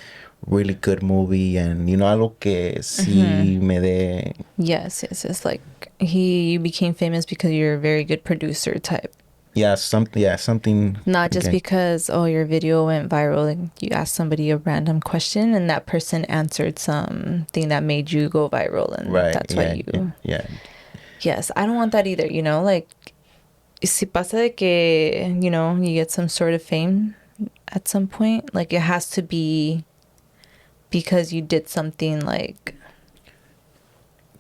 really good movie, and you know algo que sí me de. Yes, yes. It's like you became famous because you're a very good producer type. Yeah, something Not just again. because, oh, your video went viral and you asked somebody a random question and that person answered something that made you go viral and Right. that's why Yeah. you. Yeah. Yes, I don't want that either, you know? Like, si pasa de que, you know, you get some sort of fame at some point, like, it has to be because you did something like,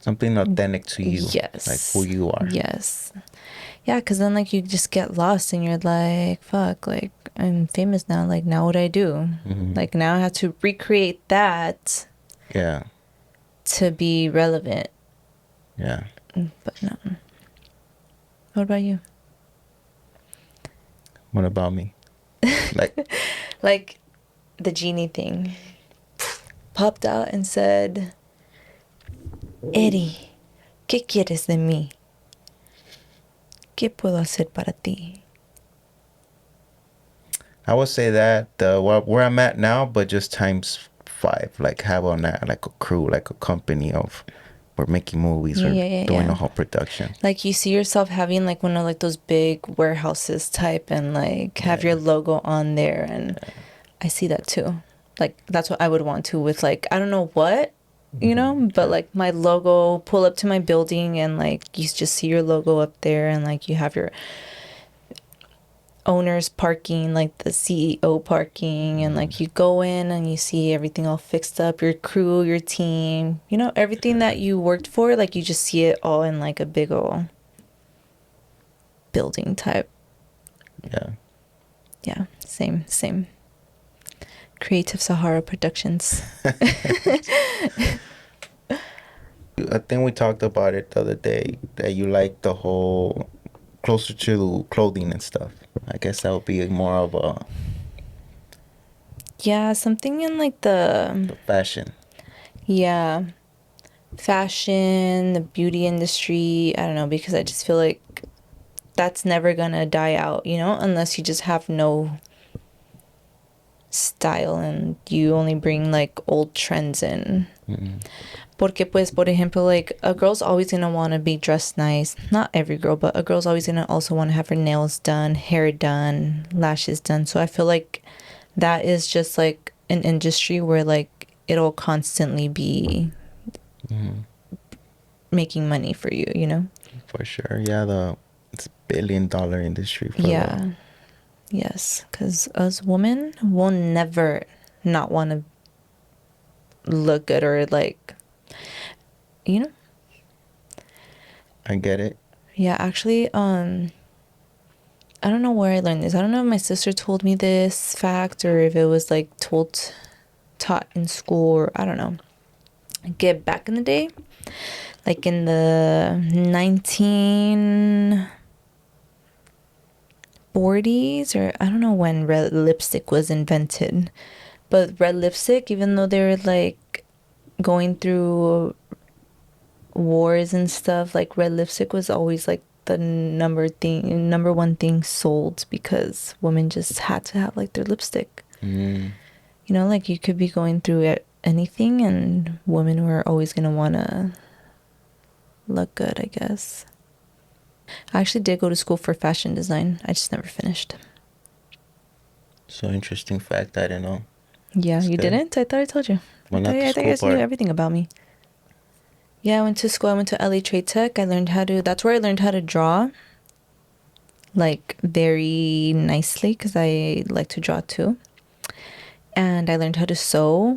Something authentic to you, like who yes, you are. yes. Yeah, because then, like, you just get lost and you're like, fuck, like, I'm famous now. Like, now what do I do? Hmm. Like, now I have to recreate that Yeah. to be relevant. Yeah. But no. What about you? What about me? Like, Like, the genie thing popped out and said, Eddie, ¿qué quieres de mí? ¿Qué puedo hacer para ti? I would say that where I'm at now, but just times five. Like have on that like a crew, like a company of we're making movies Yeah, or yeah, yeah, doing a yeah. whole production. Like, you see yourself having, like, one of, like, those big warehouses type and, like, have your Yeah. logo on there. And I see that too. Like, that's what I would want to with, like, I don't know what, you Hmm. know, but, Yeah. like, my logo, pull up to my building and, like, you just see your logo up there and, like, you have your owners parking, like the CEO parking, and like you go in and you see everything all fixed up, your crew, your team, you know, everything that you worked for, like you just see it all in like a big old building type. Yeah. Yeah, same. Creative Sahara Productions. I think we talked about it the other day that you like the whole closer to clothing and stuff. I guess that would be more of a Yeah, something in like the, the fashion. yeah, fashion, the beauty industry. I don't know, because I just feel like that's never gonna die out, you know, unless you just have no style and you only bring like old trends in. Mm-hmm. Porque pues, por ejemplo, like a girl's always gonna want to be dressed nice. Not every girl, but a girl's always gonna also want to have her nails done, hair done, lashes done. So I feel like that is just like an industry where like it'll constantly be Mm-hmm. making money for you, you know? For sure. Yeah, it's $1 billion industry for the. Yeah. Yes, because us women will never not want to look good or like, you know. I get it. Yeah, actually, I don't know where I learned this. I don't know if my sister told me this fact or if it was like taught in school, or I don't know. Get back in the day, like in the 1940s, or I don't know when red lipstick was invented, but red lipstick, even though they were like going through wars and stuff, like red lipstick was always like the number one thing sold because women just had to have like their lipstick. Mm. You know, like you could be going through anything and women were always going to want to look good, I guess. I actually did go to school for fashion design. I just never finished. So interesting fact. I didn't know. Yeah, It's you good. didn't? I thought I told you. Well, not the I think I school just knew part. everything about me. Yeah, I went to school. I went to LA Trade Tech. That's where I learned how to draw, like, very nicely, because I like to draw too. And I learned how to sew.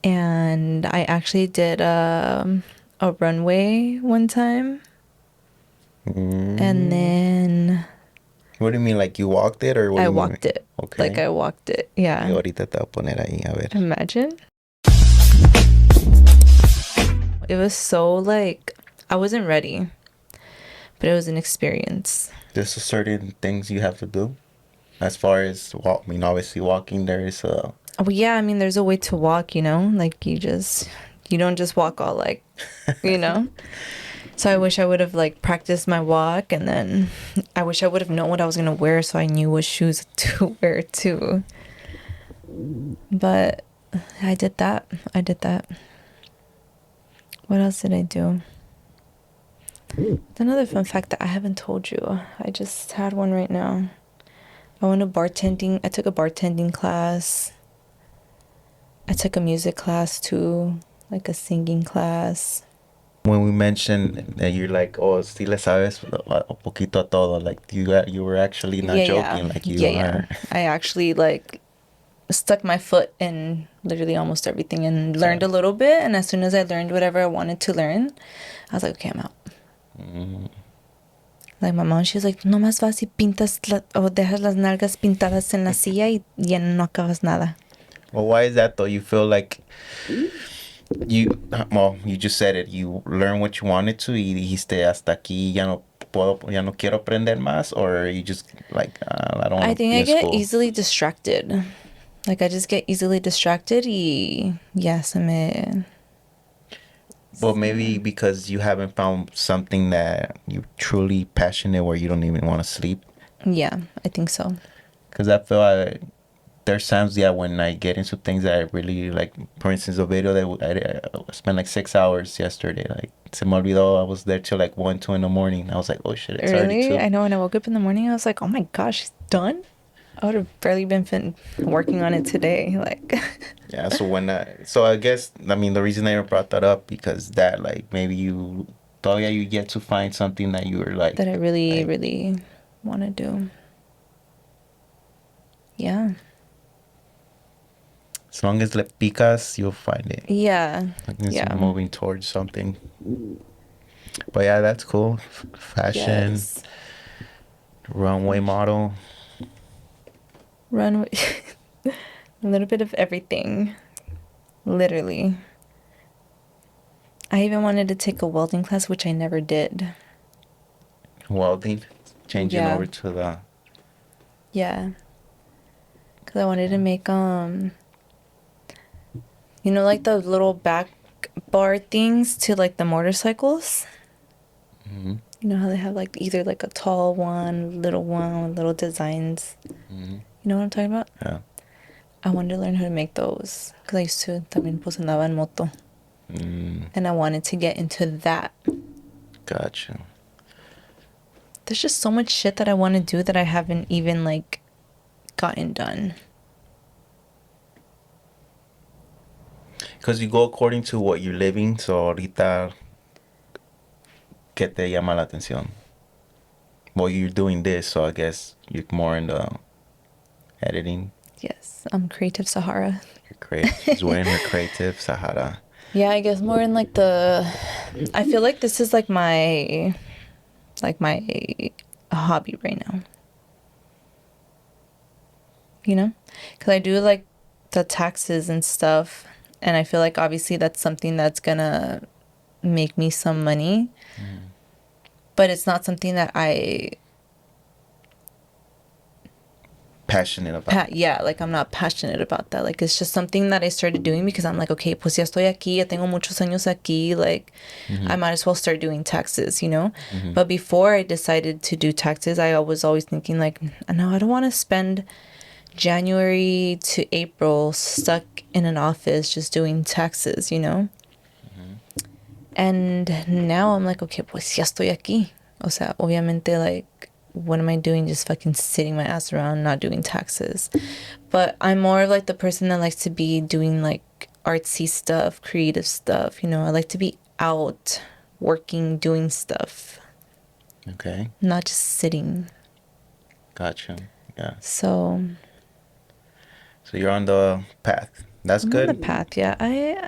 And I actually did a runway one time. And Mm. then What do you mean? Like you walked it, or what do I you mean? walked it. Like, Okay. I walked it. Y Yeah. ahorita te voy a poner ahí, a ver. Imagine. It was so, like, I wasn't ready, but it was an experience. There's a certain things you have to do as far as walk. I mean, obviously walking there is Oh, yeah, I mean, there's a way to walk, like you don't just walk all like, you know? So I wish I would have like practiced my walk, and then I wish I would have known what I was gonna wear so I knew what shoes to wear too. But I did that. I did that. What else did I do? Another fun fact that I haven't told you. I just had one right now. I went to bartending. I took a bartending class. I took a music class too, like a singing class. when we mentioned that you're like, oh, sí le sabes a poquito a todo. Like you were actually not Yeah, yeah, joking. Like you yeah, yeah. are. I actually like stuck my foot in literally almost everything and learned a little bit. And as soon as I learned whatever I wanted to learn, I was like, okay, I'm out. Mm. Like my mom, she was like, no más vas y pintas o dejas las nalgas pintadas en la silla y ya no acabas nada. Well, why is that though? You feel like you just said it. You learn what you wanted to y dijiste hasta aquí ya no quiero aprender más, or you just like I don't I want to think be I in get school. easily distracted. Like I just get easily distracted y ya se me... But maybe because you haven't found something that you're truly passionate where you don't even want to sleep. Yeah, I think so. Because I feel there's times, yeah, when I get into things that I really like. For instance, a video that I spent like 6 hours yesterday. Like, se me olvidó. I was there till like 1, 2 in the morning. I was like, oh shit, it's already Really? 2. I know when I woke up in the morning, I was like, oh my gosh, it's done? I would have barely been working on it today. Like, Yeah, so I guess, I mean, the reason I brought that up because that, like, maybe you get to find something that you were that I really, like, really want to do. Yeah. as long as le picas, you'll find it. Yeah. Like it's Yeah. moving towards something. But yeah, that's cool. Fashion, Yes. runway model. Run. A little bit of everything. Literally. I even wanted to take a welding class, which I never did. Welding, changing Yeah. over to the Yeah. Because I wanted to make, like the little back bar things to like the motorcycles. mhm, You know how they have like either like a tall one, little designs. mhm, You know what I'm talking about? yeah. I wanted to learn how to make those because I used to también pues andaba en moto. And I wanted to get into that. Gotcha. There's just so much shit that I want to do that I haven't even like gotten done. Because you go according to what you're living, so ahorita, ¿qué te llama la atención? Well, you're doing this, so I guess you're more in the editing. Yes, I'm creative Sahara. You're creative. She's wearing her creative Sahara. Yeah, I guess more in like I feel like this is like my hobby right now. You know? Because I do like the taxes and stuff. And I feel like obviously that's something that's gonna make me some money. But it's not something that Passionate about. yeah, like I'm not passionate about that. Like it's just something that I started doing because I'm like, okay, pues ya estoy aquí, ya tengo muchos años aquí, like I might as well start doing taxes, you know? But before I decided to do taxes, I was always thinking like, no, I don't want to spend January to April stuck in an office just doing taxes, you know? And now I'm like, okay, pues ya estoy aquí. O sea, obviamente, like, what am I doing? Just fucking sitting my ass around, not doing taxes. But I'm more of like the person that likes to be doing like artsy stuff, creative stuff. You know, I like to be out working, doing stuff, Okay. not just sitting. Gotcha. Yeah. So So you're on the path. That's I'm on the good. path. Yeah,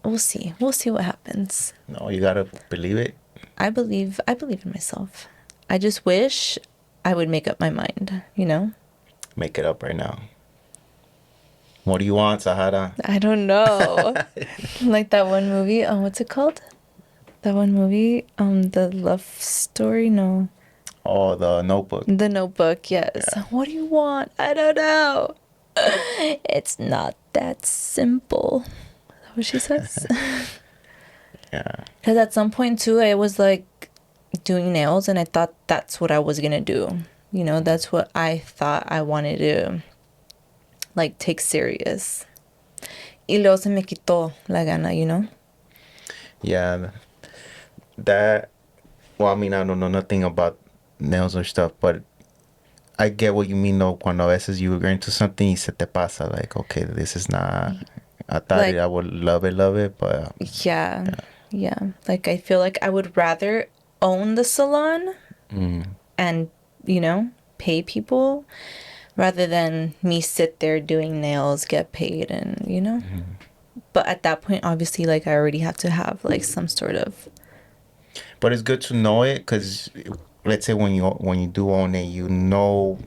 we'll see. We'll see what happens. No, you gotta believe it. I believe in myself. I just wish I would make up my mind, you know? Make it up right now. What do you want, Sahara? I don't know. Like that one movie, what's it called? That one movie, the love story? No. Oh, the Notebook. The Notebook, yes. Yeah. What do you want? I don't know. It's not that simple. Is that what she says? Yeah. Because at some point, too, I was like doing nails and I thought that's what I was going to do. You know, that's what I thought I wanted to like take serious. Y luego se me quitó la gana, you know? Yeah. That. Well, I mean, I don't know nothing about nails or stuff, but I get what you mean though. Cuando a veces you agree into something y se te pasa, like, okay, this is not. I thought Like, I would love it, but yeah, yeah. Like, I feel like I would rather own the salon mm, and, you know, pay people rather than me sit there doing nails, get paid, and, you know? But at that point, obviously, like, I already have to have, like, some sort of. but it's good to know it because let's say when you do own it, you know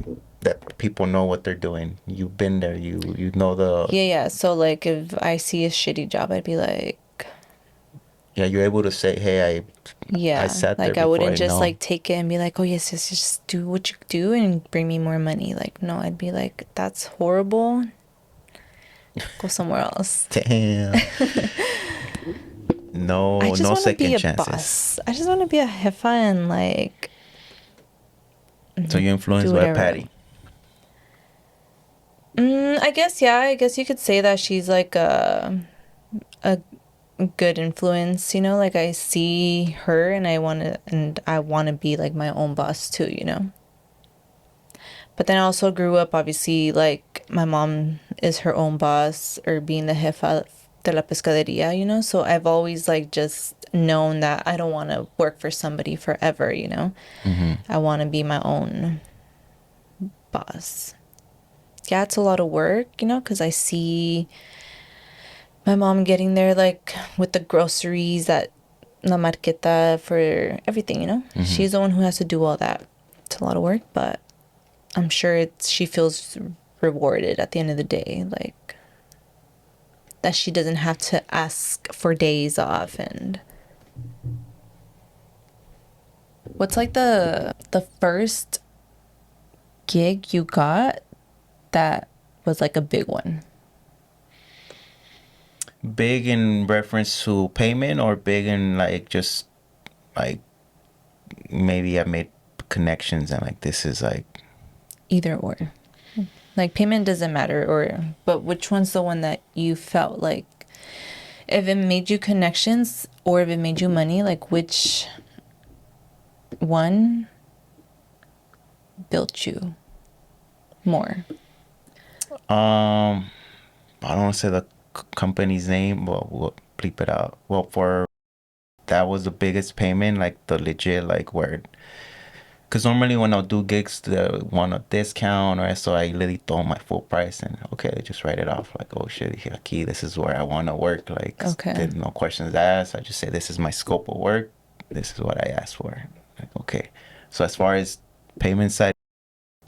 that people know what they're doing. You've been there. You know the. Yeah, yeah. So, like, if I see a shitty job, I'd be like, Yeah, you're able to say, hey, I yeah. sat there Like, I before. wouldn't I just, know. like, take it and be like, oh, yes, yes, just do what you do and bring me more money. Like, no, I'd be like, that's horrible. Go somewhere else. Damn. I No, just no want to be second a chances. boss. I just want to be a jefa and, like, So you're do influenced by whatever. Patty. I guess, yeah. I guess you could say that she's, like, a good influence, you know? Like, I see her and I want to be, like, my own boss, too, you know? But then I also grew up, obviously, like my mom is her own boss or being the jefa de la pescadería, you know? So I've always like just known that I don't want to work for somebody forever, you know? Mm-hmm. I want to be my own boss. Yeah, it's a lot of work, you know, because I see my mom getting there like with the groceries at La Marqueta for everything, you know? Mm-hmm. She's the one who has to do all that. It's a lot of work, but I'm sure she feels rewarded at the end of the day, like that she doesn't have to ask for days off. And what's like the first gig you got that was like a big one? Big in reference to payment or big in like just like maybe I made connections and like this is like Either or. Like payment doesn't matter, or but which one's the one that you felt like if it made you connections or if it made you money, like which one built you more? I don't want to say the company's name, but we'll bleep it out. Well, for that was the biggest payment, like the legit, like where, because normally when I'll do gigs, they want a discount or so I literally throw my full price and okay, they just write it off like, oh shit, aquí, this is where I want to work. Like, Okay. there's no questions asked. I just say, this is my scope of work. This is what I asked for. Like, okay. So as far as payment side,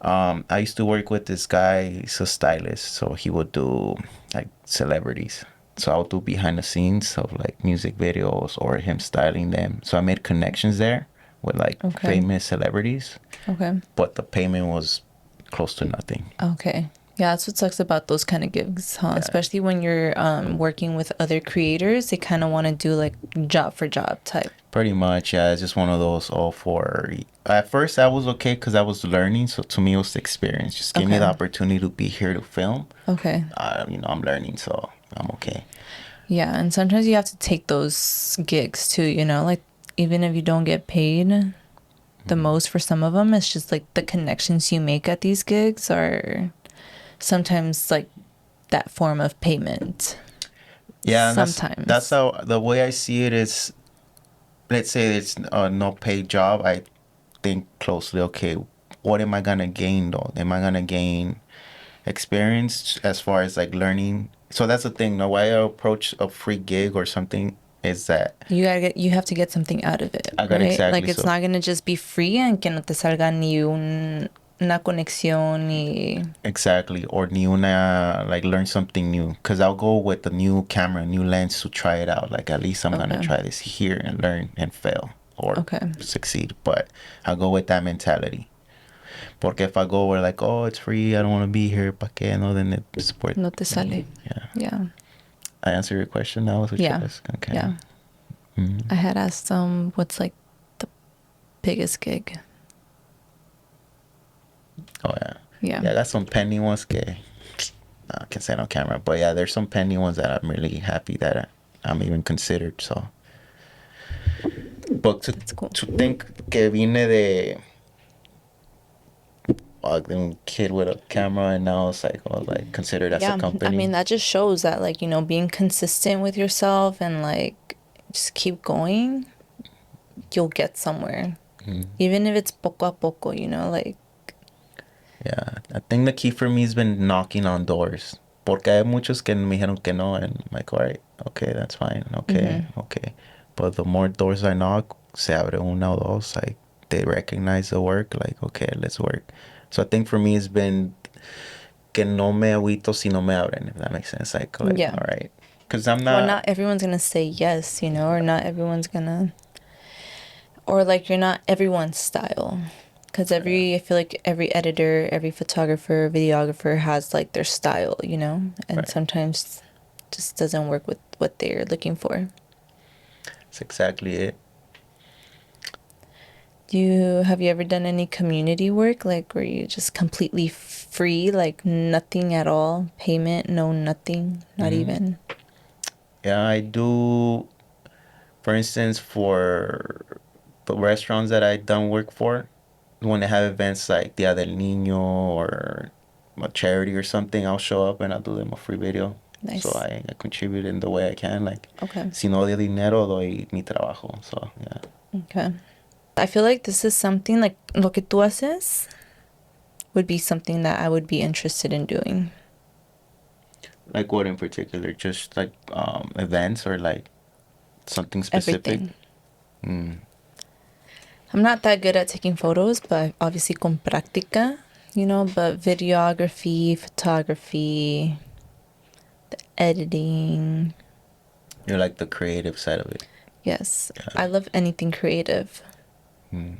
I used to work with this guy. He's a stylist, so he would do like celebrities. So I would do behind the scenes of like music videos or him styling them. So I made connections there with like Okay. famous celebrities, Okay. but the payment was close to nothing. Okay. Yeah, that's what sucks about those kind of gigs, huh? Yeah, Especially when you're working with other creators, they kind of want to do like job for job type. pretty much. Yeah, it's just one of those all for. At first, I was okay because I was learning. So to me, it was the experience. Just give me the Okay. opportunity to be here to film. Okay. I'm learning, so I'm okay. Yeah, and sometimes you have to take those gigs too, you know, like even if you don't get paid the most for some of them, it's just like the connections you make at these gigs are sometimes like that form of payment. Yeah, and that's Sometimes. how the way I see it is. Let's say it's a no paid job. I think closely. Okay, what am I gonna gain though? Am I gonna gain experience as far as like learning? So that's the thing. The way I approach a free gig or something is that You have to get something out of it, I got right? exactly Like it's so. not gonna just be free and que no te salga ni una conexión ni Exactly, or ni una like learn something new. Cause I'll go with a new camera, new lens to try it out. Like at least I'm gonna okay. try this here and learn and fail or Okay. succeed. But I'll go with that mentality. Porque if I go where like, oh, it's free, I don't want to be here, pa qué? No, then it's worth. No te sale. Yeah. Yeah. I answer your question. That was what you Yeah. asked. Okay. Yeah. Mm. I had asked what's like the biggest gig. Oh yeah. Yeah. Yeah, I got some pending ones. Que I can say it on camera, but yeah, there's some pending ones that I'm really happy that I'm even considered. So, but That's cool. to think que vine de un kid with a camera and now it's like, oh, like considered as a Yeah. I company. mean, that just shows that like, you know, being consistent with yourself and like just keep going, you'll get somewhere. Mm. Even if it's poco a poco, you know, like Yeah, I think the key for me has been knocking on doors. Porque hay muchos que me dijeron que no, and I'm like, all right, okay, that's fine, okay, okay. But the more doors I knock, se abre una o dos, like they recognize the work, like, okay, let's work. So I think for me it's been que no me agüito si no me abren, if that makes sense. Like yeah. all right. Because I'm Well, not, not everyone's gonna say yes, you know, or not everyone's gonna, or like you're not everyone's style. Because I feel like every editor, every photographer, videographer has like their style, you know, and right. sometimes just doesn't work with what they're looking for. That's exactly it. Have you ever done any community work, like where you just completely free, like nothing at all, payment, no nothing, not Mm. even? Yeah, I do, for instance, for the restaurants that I done work for, when they have events like Dia del Niño or a charity or something, I'll show up and I'll do them a free video. So Nice. I contribute in the way I can. Like, Okay. si no doy dinero, doy mi trabajo. So, yeah. Okay. I feel like this is something like lo que tú haces would be something that I would be interested in doing. Like, what in particular? Just like events or like something specific? Everything. Mm. I'm not that good at taking photos, but obviously con práctica, you know, but videography, photography, editing. You're like the creative side of it. Yes. Yeah. I love anything creative. Mm.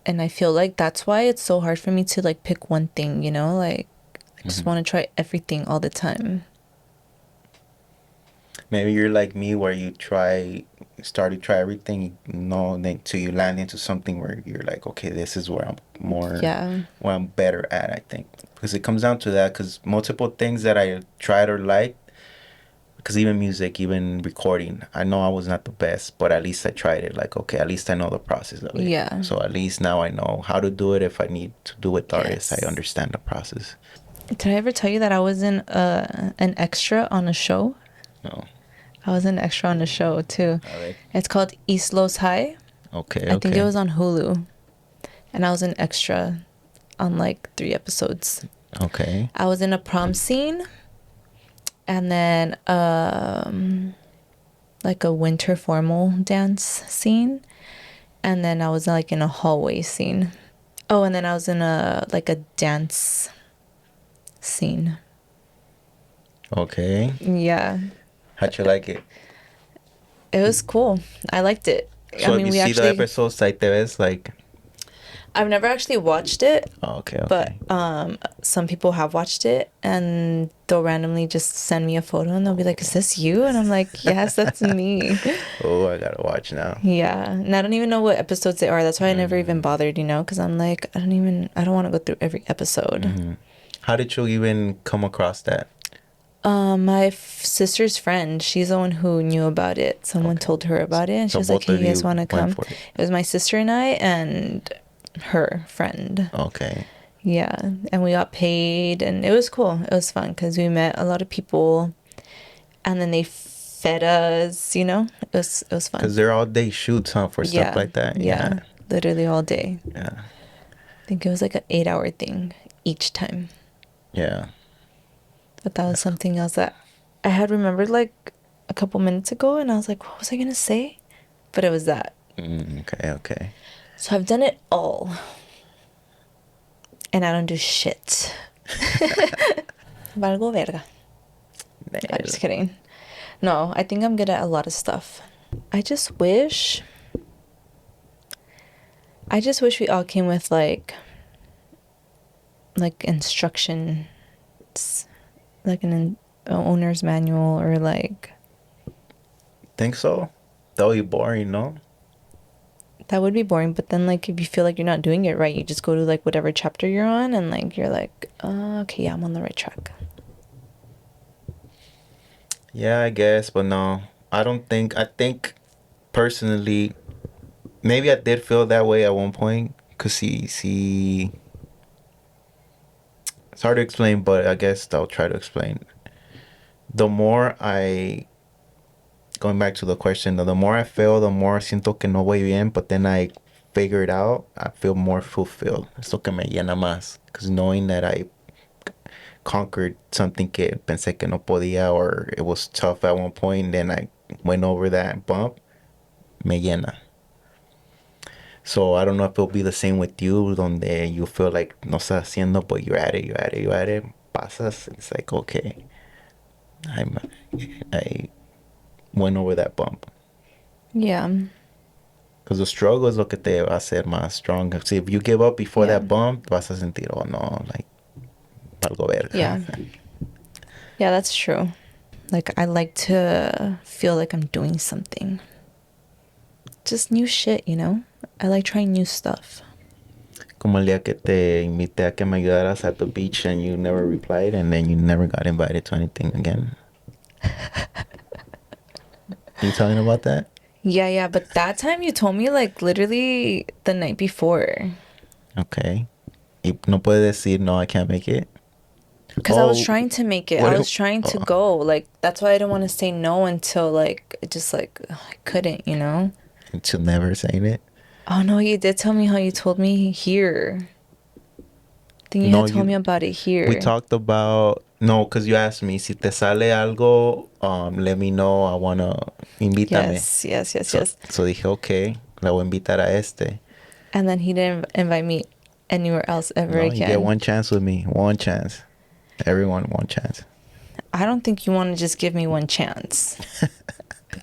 And I feel like that's why it's so hard for me to like pick one thing, you know, like I just want to try everything all the time. Maybe you're like me where you start to try everything, you know, then till you land into something where you're like, okay, this is where Yeah. where I'm better at, I think. Because it comes down to that, because multiple things that I tried or liked, because even music, even recording, I know I was not the best, but at least I tried it. Like, okay, at least I know the process of it. Yeah. So at least now I know how to do it. If I need to do with artists, I Yes. understand the process. Did I ever tell you that I was in an extra on a show? No. I was an extra on a show too. All right. It's called East Los High. Okay, I think it okay. was on Hulu. And I was an extra on like 3 episodes. Okay. I was in a prom scene and then like a winter formal dance scene. And then I was like in a hallway scene. Oh, and then I was in a like a dance scene. Okay. Yeah. How'd you like it? It was cool. I liked it. I So if mean, you we see the actually episodes, like te ves like, I've never actually watched it, oh, okay, but okay. some people have watched it and they'll randomly just send me a photo and they'll be like, "Is this you?" And I'm like, "Yes, that's me." Oh, I gotta watch now. Yeah, and I don't even know what episodes they are. That's why I never even bothered, you know, because I'm like, I don't want to go through every episode. How did you even come across that? My sister's friend, she's the one who knew about it. Someone Okay. told her about it, and she So was like, both "Hey, of you guys you want to went come?" for it. It was my sister and I, and her friend. Okay. Yeah, and we got paid, and it was cool. It was fun because we met a lot of people, and then they fed us. It was fun. Because they're all day shoots, huh, for stuff Yeah, like that. Yeah. yeah, literally all day. Yeah. I think it was like an 8 hour thing each time. Yeah. But that was That's cool. something else that I had remembered like a couple minutes ago, and I was like, what was I gonna say? But it was that. Okay. Okay. So I've done it all, and I don't do shit. Valgo verga. I'm Nel. just kidding. No, I think I'm good at a lot of stuff. I just wish. I just wish we all came with like instructions, like an owner's manual, or like Think so? That would be boring, no? that would be boring. But then like if you feel like you're not doing it right, you just go to like whatever chapter you're on, and like you're like, okay, yeah, I'm on the right track. Yeah, I guess, but no. I think personally, maybe I did feel that way at one point. Cause see, it's hard to explain, but I guess I'll try to explain. The more I, going back to the question, the more I fail, the more siento que no voy bien, but then I figure it out, I feel more fulfilled. Esto que me llena más. Because knowing that I conquered something que pensé que no podía, or it was tough at one point, then I went over that bump, me llena. So I don't know if it'll be the same with you, donde you feel like no estás haciendo, but you're at it, you're at it, you're at it, pasas, it's like, okay, I'm, I went over that bump. Yeah, Because the struggle is lo que te va a hacer más strong. See, if you give up before yeah, that bump, vas a sentir, oh no, like, valgo yeah, verga. yeah. That's true. Like I like to feel like I'm doing something. Just new shit. I like trying new stuff. Como el día que te invité a que me ayudaras at the beach and you never replied and then you never got invited to anything again. You talking about that? Yeah, yeah, but that time you told me like literally the night before. Okay. Y no puedes decir, no, I can't make it. Because I was Oh, trying to make it. what I if, was trying to oh, go. Like that's why I didn't want to say no until like it just like ugh, I couldn't. until never saying it? Oh no, you did tell me how you told me here. Then you No, had told me about it we here. talked about, no, because you asked me, si te sale algo, let me know, I wanna, invítame. Yes, yes, yes, So, yes. so dije, okay, la voy a invitar a este. And then he didn't invite me anywhere else ever No, you get again. one chance with me, one chance. Everyone, one chance. I don't think you want to just give me one chance.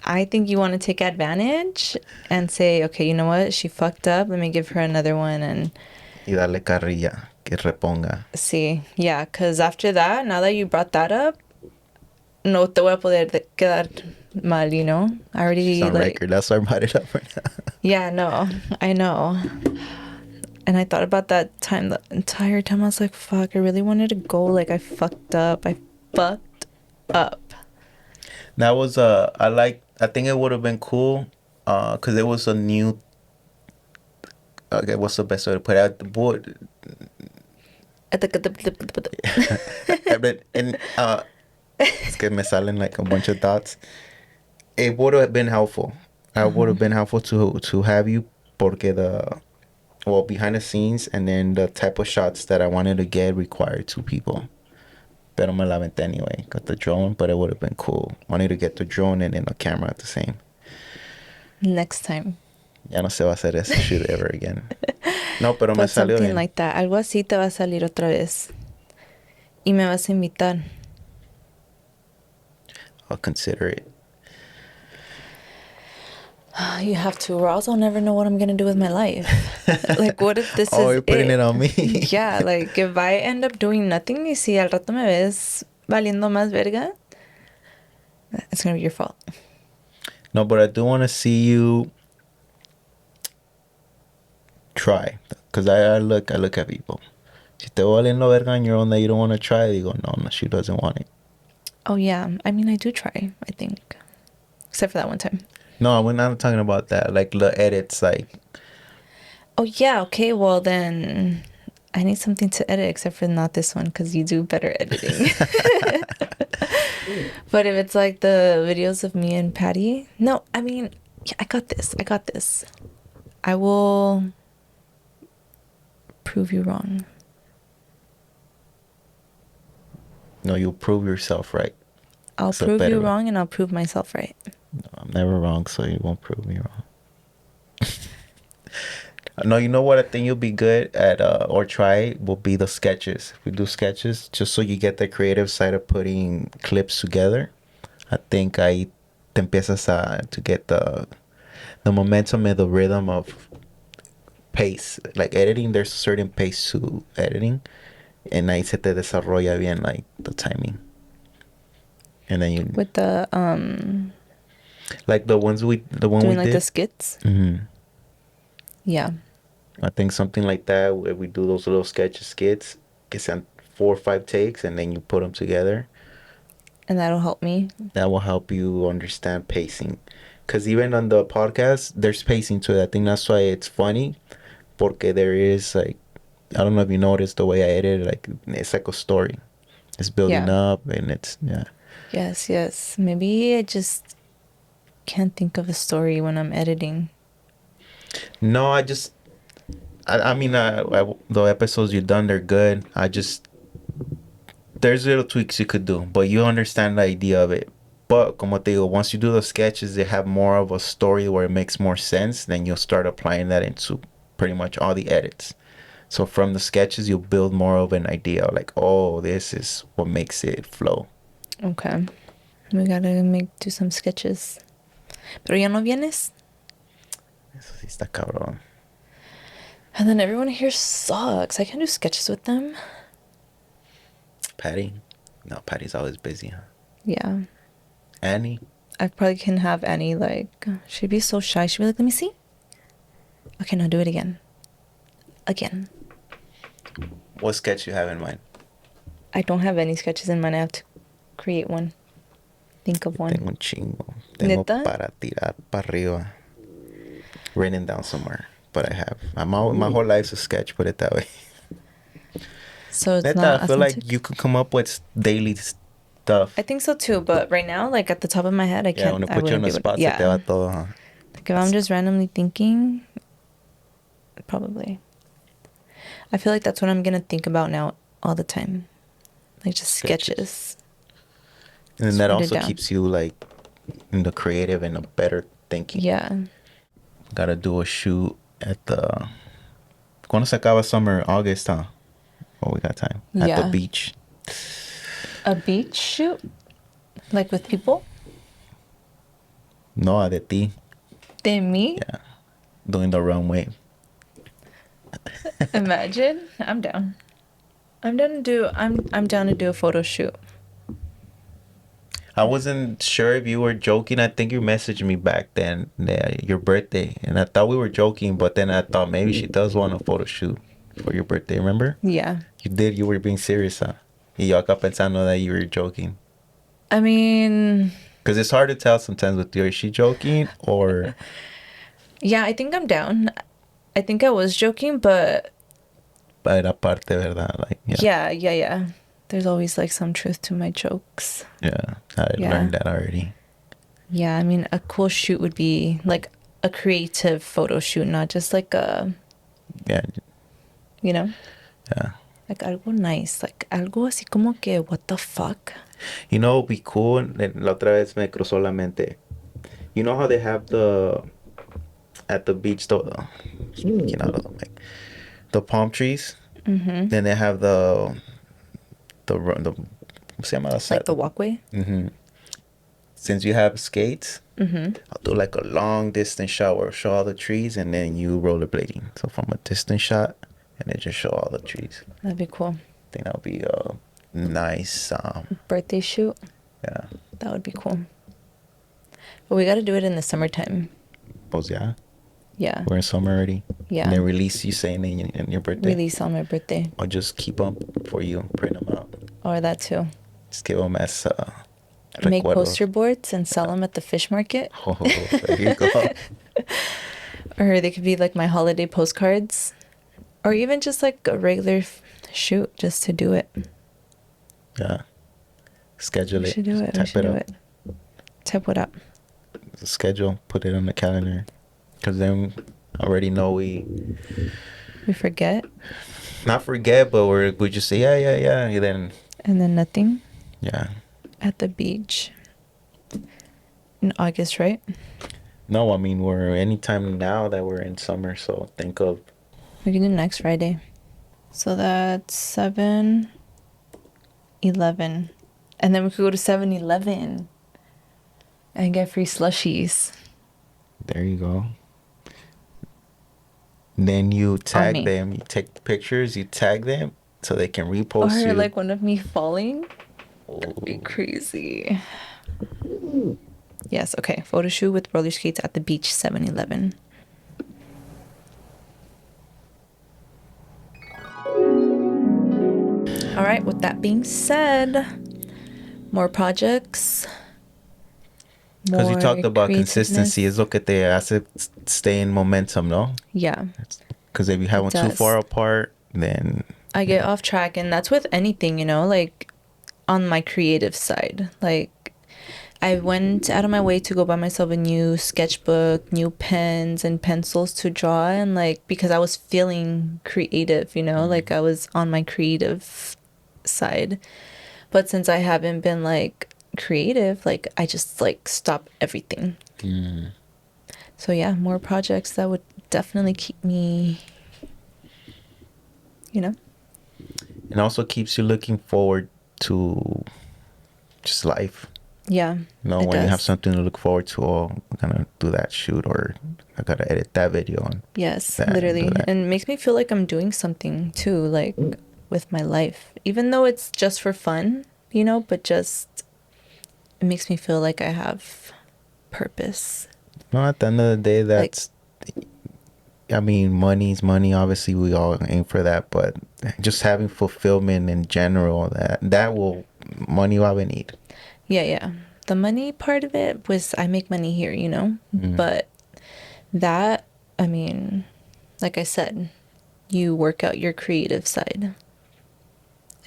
I think you want to take advantage and say, okay, you know what? She fucked up. Let me give her another one and Y darle carrilla, que reponga. see. Yeah, because after that, now that you brought that up, no te voy a poder quedar mal. I She's already, on like, record. That's why I brought it up right now. yeah, no, I know. And I thought about that time the entire time. I was like, fuck, I really wanted to go. Like, I fucked up. I fucked up. That was I think it would have been cool, cause it was a new. Okay, what's the best way to put it? The board, and it's que me salen like a bunch of dots. It would have been helpful. I would have been helpful to have you, porque behind the scenes, and then the type of shots that I wanted to get required two people. Pero me la aventé anyway. Got the drone, but it would have been cool. Wanted to get the drone and then the camera at the same. Next time. Ya no se va a hacer ese shoot ever again. No, pero me But salió something bien. like that. Algo así te va a salir otra vez. Y me vas a invitar. I'll consider it. You have to, or else I'll never know what I'm gonna do with my life. Like, what if this Oh, is you're putting it it? on me. Yeah, like, if I end up doing nothing, y si al rato me ves valiendo más verga, it's gonna be your fault. No, but I do want to see you try. Because I look at people. Si te valiendo verga on your own that you don't want to try, digo, no, she doesn't want it. Oh yeah. I mean, I do try, I think. Except for that one time. No, we're not talking about that. Like the edits, like Oh yeah, okay. Well then I need something to edit except for not this one because you do better editing. But if it's like the videos of me and Patty, no, I mean, yeah, I got this. I got this. I will prove you wrong. no, you'll prove yourself right. I'll It's a prove better you way. wrong and I'll prove myself right. No, I'm never wrong, so you won't prove me wrong. No, you know what? I think you'll be good at, or try will be the sketches. We do sketches just so you get the creative side of putting clips together. I think ahí te empiezas to get the momentum and the rhythm of pace. Like editing, there's a certain pace to editing, and ahí se te desarrolla bien like the timing. And then you With the like the one we doing like the did. skits. Mm-hmm. Yeah. I think something like that where we do those little skits, que sean 4 or 5 takes, and then you put them together. And that'll help me. That will help you understand pacing. Because even on the podcast, there's pacing to it. I think that's why it's funny. Porque there is like, I don't know if you noticed the way I edit it, like it's like a story. It's building Yeah. up and it's, yeah. Yes, yes. Maybe I just can't think of a story when I'm editing. No, I mean, the episodes you've done, they're good. There's little tweaks you could do, but you understand the idea of it. But como te digo, once you do the sketches, they have more of a story where it makes more sense. Then you'll start applying that into pretty much all the edits. So from the sketches, you'll build more of an idea, like, oh, this is what makes it flow. Okay. We gotta do some sketches. Pero ya no vienes? Eso sí está cabrón. And then everyone here sucks. I can't do sketches with them. Patty? No, Patty's always busy, huh? Yeah. Annie? I probably can have Annie, like, she'd be so shy. She'd be like, let me see. Okay, now do it again. Again. What sketch you have in mind? I don't have any sketches in mind. I have to create one. Think of one. Tengo un chingo. Tengo ¿Neta? para tirar para arriba. Written down somewhere. But I have. My whole life's a sketch, put it that way. So it's Neta, not I feel authentic? like you could come up with daily stuff. I think so too, but right now, like at the top of my head, I Yeah, can't. when I put you on wouldn't the do it. spot, se te va Yeah. todo, huh? Like if I'm just randomly thinking, probably. I feel like that's what I'm gonna think about now all the time, like just sketches. And then Just that write it also down. keeps you like in the creative and a better thinking. Yeah. Gotta do a shoot at the. Cuando se acaba summer? August, huh? Oh, we got time. At the Yeah. beach. A beach shoot, like with people. No, de ti. De me. Yeah. Doing the runway. Imagine. I'm down. I'm down to do. I'm down to do a photo shoot. I wasn't sure if you were joking. I think you messaged me back then, your birthday, and I thought we were joking, but then I thought maybe she does want a photo shoot for your birthday. Remember? Yeah. You did. You were being serious, huh? Y yo acá pensando that you were joking. I mean, Because it's hard to tell sometimes with you. Is she joking or? yeah. I think I'm down. I think I was joking, but But aparte, ¿verdad? Like, yeah. There's always like some truth to my jokes. Yeah. I Yeah. learned that already. Yeah, I mean, a cool shoot would be like a creative photo shoot, not just like a, Yeah. you know, Yeah. like algo nice, like algo así como que, what the fuck? You know, it'd be cool. La otra vez me cruzó la mente. You know how they have at the beach, like the palm trees? Mm-hmm. Then they have ¿cómo se llama? Like the walkway? Mm-hmm. Since you have skates, Mm-hmm. I'll do like a long distance shot where I'll show all the trees and then you rollerblading. So from a distance shot and then just show all the trees. That'd be cool. I think that would be a nice, Birthday shoot? yeah. That would be cool. But we got to do it in the summertime. Pues yeah, Yeah. we're in summer already. Yeah. And then release you saying in your birthday. Release on my birthday. Or just keep them for you, print them out. Or that too. Just give them as make poster Recuerdos. boards and sell them at the fish market. Oh, there you go. Or they could be like my holiday postcards. Or even just like a regular shoot just to do it. Yeah. Schedule We it. should do Just it. We type should it do up. it. Type what up? Schedule. Put it on the calendar. Because then I already know We forget. not forget, but we just say, yeah. And then, And then nothing yeah. at the beach in August, right? No, I mean, we're anytime now that we're in summer. So think of, We can do next Friday. So that's 7-11. And then we could go to 7-Eleven and get free slushies there you go. Then you on tag me. them. You take the pictures. You tag them so they can repost Or you. like one of me falling. That'd be Ooh. crazy. Yes, okay. Photo shoot with roller skates at the beach, 7-Eleven. All right, with that being said, more projects, Because you more talked about consistency. creativeness. Es lo que te hace stay in momentum, no? Yeah, Because if you have it them too far does. apart, then I get off track, and that's with anything, like on my creative side. Like, I went out of my way to go buy myself a new sketchbook, new pens and pencils to draw, and like because I was feeling creative, like I was on my creative side. But since I haven't been like creative, like I just like stop everything. So yeah, more projects that would definitely keep me, you know. it also keeps you looking forward to just life. Yeah, it When you have does. something to look forward to, oh, I'm gonna do that shoot, or I gotta edit that video and Yes, that and do literally. that. And it makes me feel like I'm doing something too, like with my life. Even though it's just for fun, but just it makes me feel like I have purpose. No, at the end of the day, Like, I mean, money's money. Obviously, we all aim for that, but just having fulfillment in general, that will money va a venir. yeah. The money part of it was I make money here. Mm. But that, I mean, like I said, you work out your creative side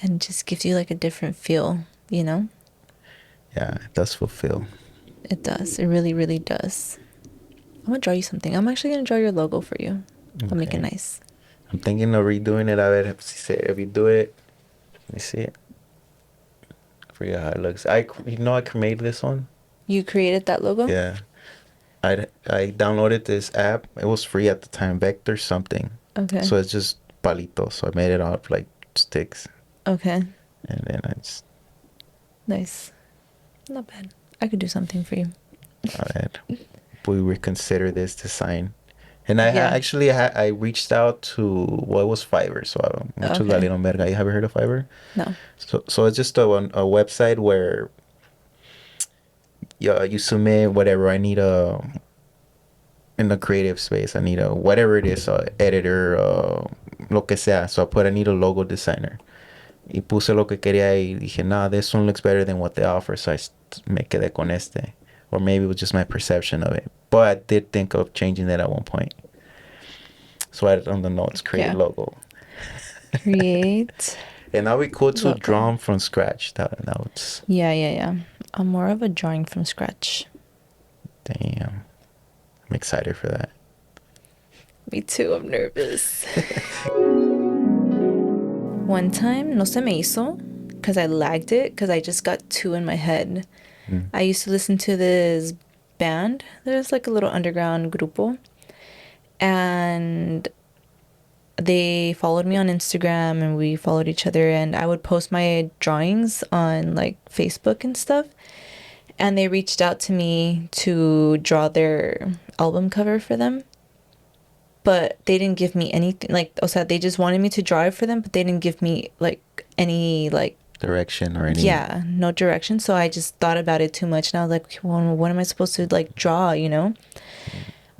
and just gives you like a different feel. Yeah, it does fulfill. It does. It really, really does. I'm gonna draw you something. I'm actually gonna draw your logo for you. I'll make it Okay. nice. I'm thinking of redoing it. A ver if you do it. Let me see it. I forget how it looks. I created this one. You created that logo? Yeah. I downloaded this app. It was free at the time, Vector something. Okay. So it's just palitos. So I made it out of like sticks, Okay. and then I just Nice. Not bad. I could do something for you. added. We reconsider this design. And Yeah. I reached out to what was Fiverr. So muchos Okay. valieron verga. You have heard of Fiverr? No. So it's just a website where you submit whatever. I need in the creative space. I need a whatever it is, editor, lo que sea. So I need a logo designer. Y puse lo que quería y dije, nah, this one looks better than what they offer. So me quedé con este. Or maybe it was just my perception of it. But I did think of changing that at one point. So I on the notes, create Yeah. logo. Create. And that'd be cool to Logo. draw them from scratch. That was Yeah. I'm more of a drawing from scratch. damn. I'm excited for that. Me too. I'm nervous. One time, no se me hizo, because I lagged it, because I just got two in my head. I used to listen to this band. There's like a little underground grupo. And they followed me on Instagram and we followed each other. And I would post my drawings on like Facebook and stuff. And they reached out to me to draw their album cover for them. But they didn't give me anything. Like, o sea, they just wanted me to draw it for them, but they didn't give me like any like Direction or any. yeah, no direction. So I just thought about it too much, and I was like, well, what am I supposed to like draw?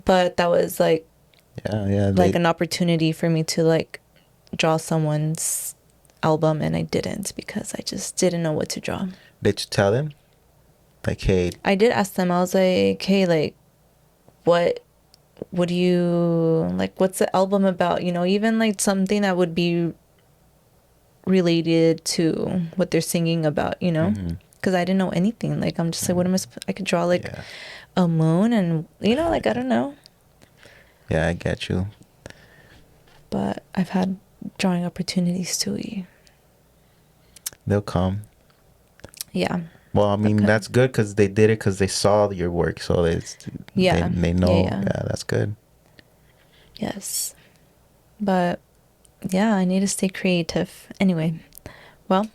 But that was like Yeah. like an opportunity for me to like draw someone's album, and I didn't because I just didn't know what to draw. Did you tell them? Like, hey, I did ask them. I was like, hey, like, what do you like? What's the album about? You know, even like something that would be related to what they're singing about. You know, mm-hmm, because I didn't know anything. Like, I'm just like, what am I? I could draw like yeah, a moon, and you know, like I don't know. yeah, I get you. But I've had drawing opportunities too. They'll come. Yeah. Well, I mean, Okay. that's good because they did it because they saw your work, so Yeah. they Yeah. know. Yeah. Yeah, that's good. Yes. But yeah, I need to stay creative. Anyway, well,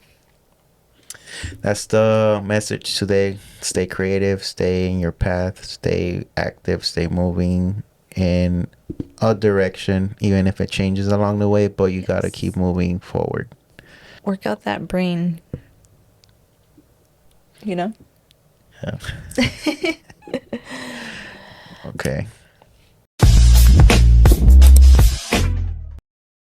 That's the message today. Stay creative, stay in your path, stay active, stay moving in a direction, even if it changes along the way, but you gotta keep yes. moving forward. Work out that brain, you know? Yeah. Okay.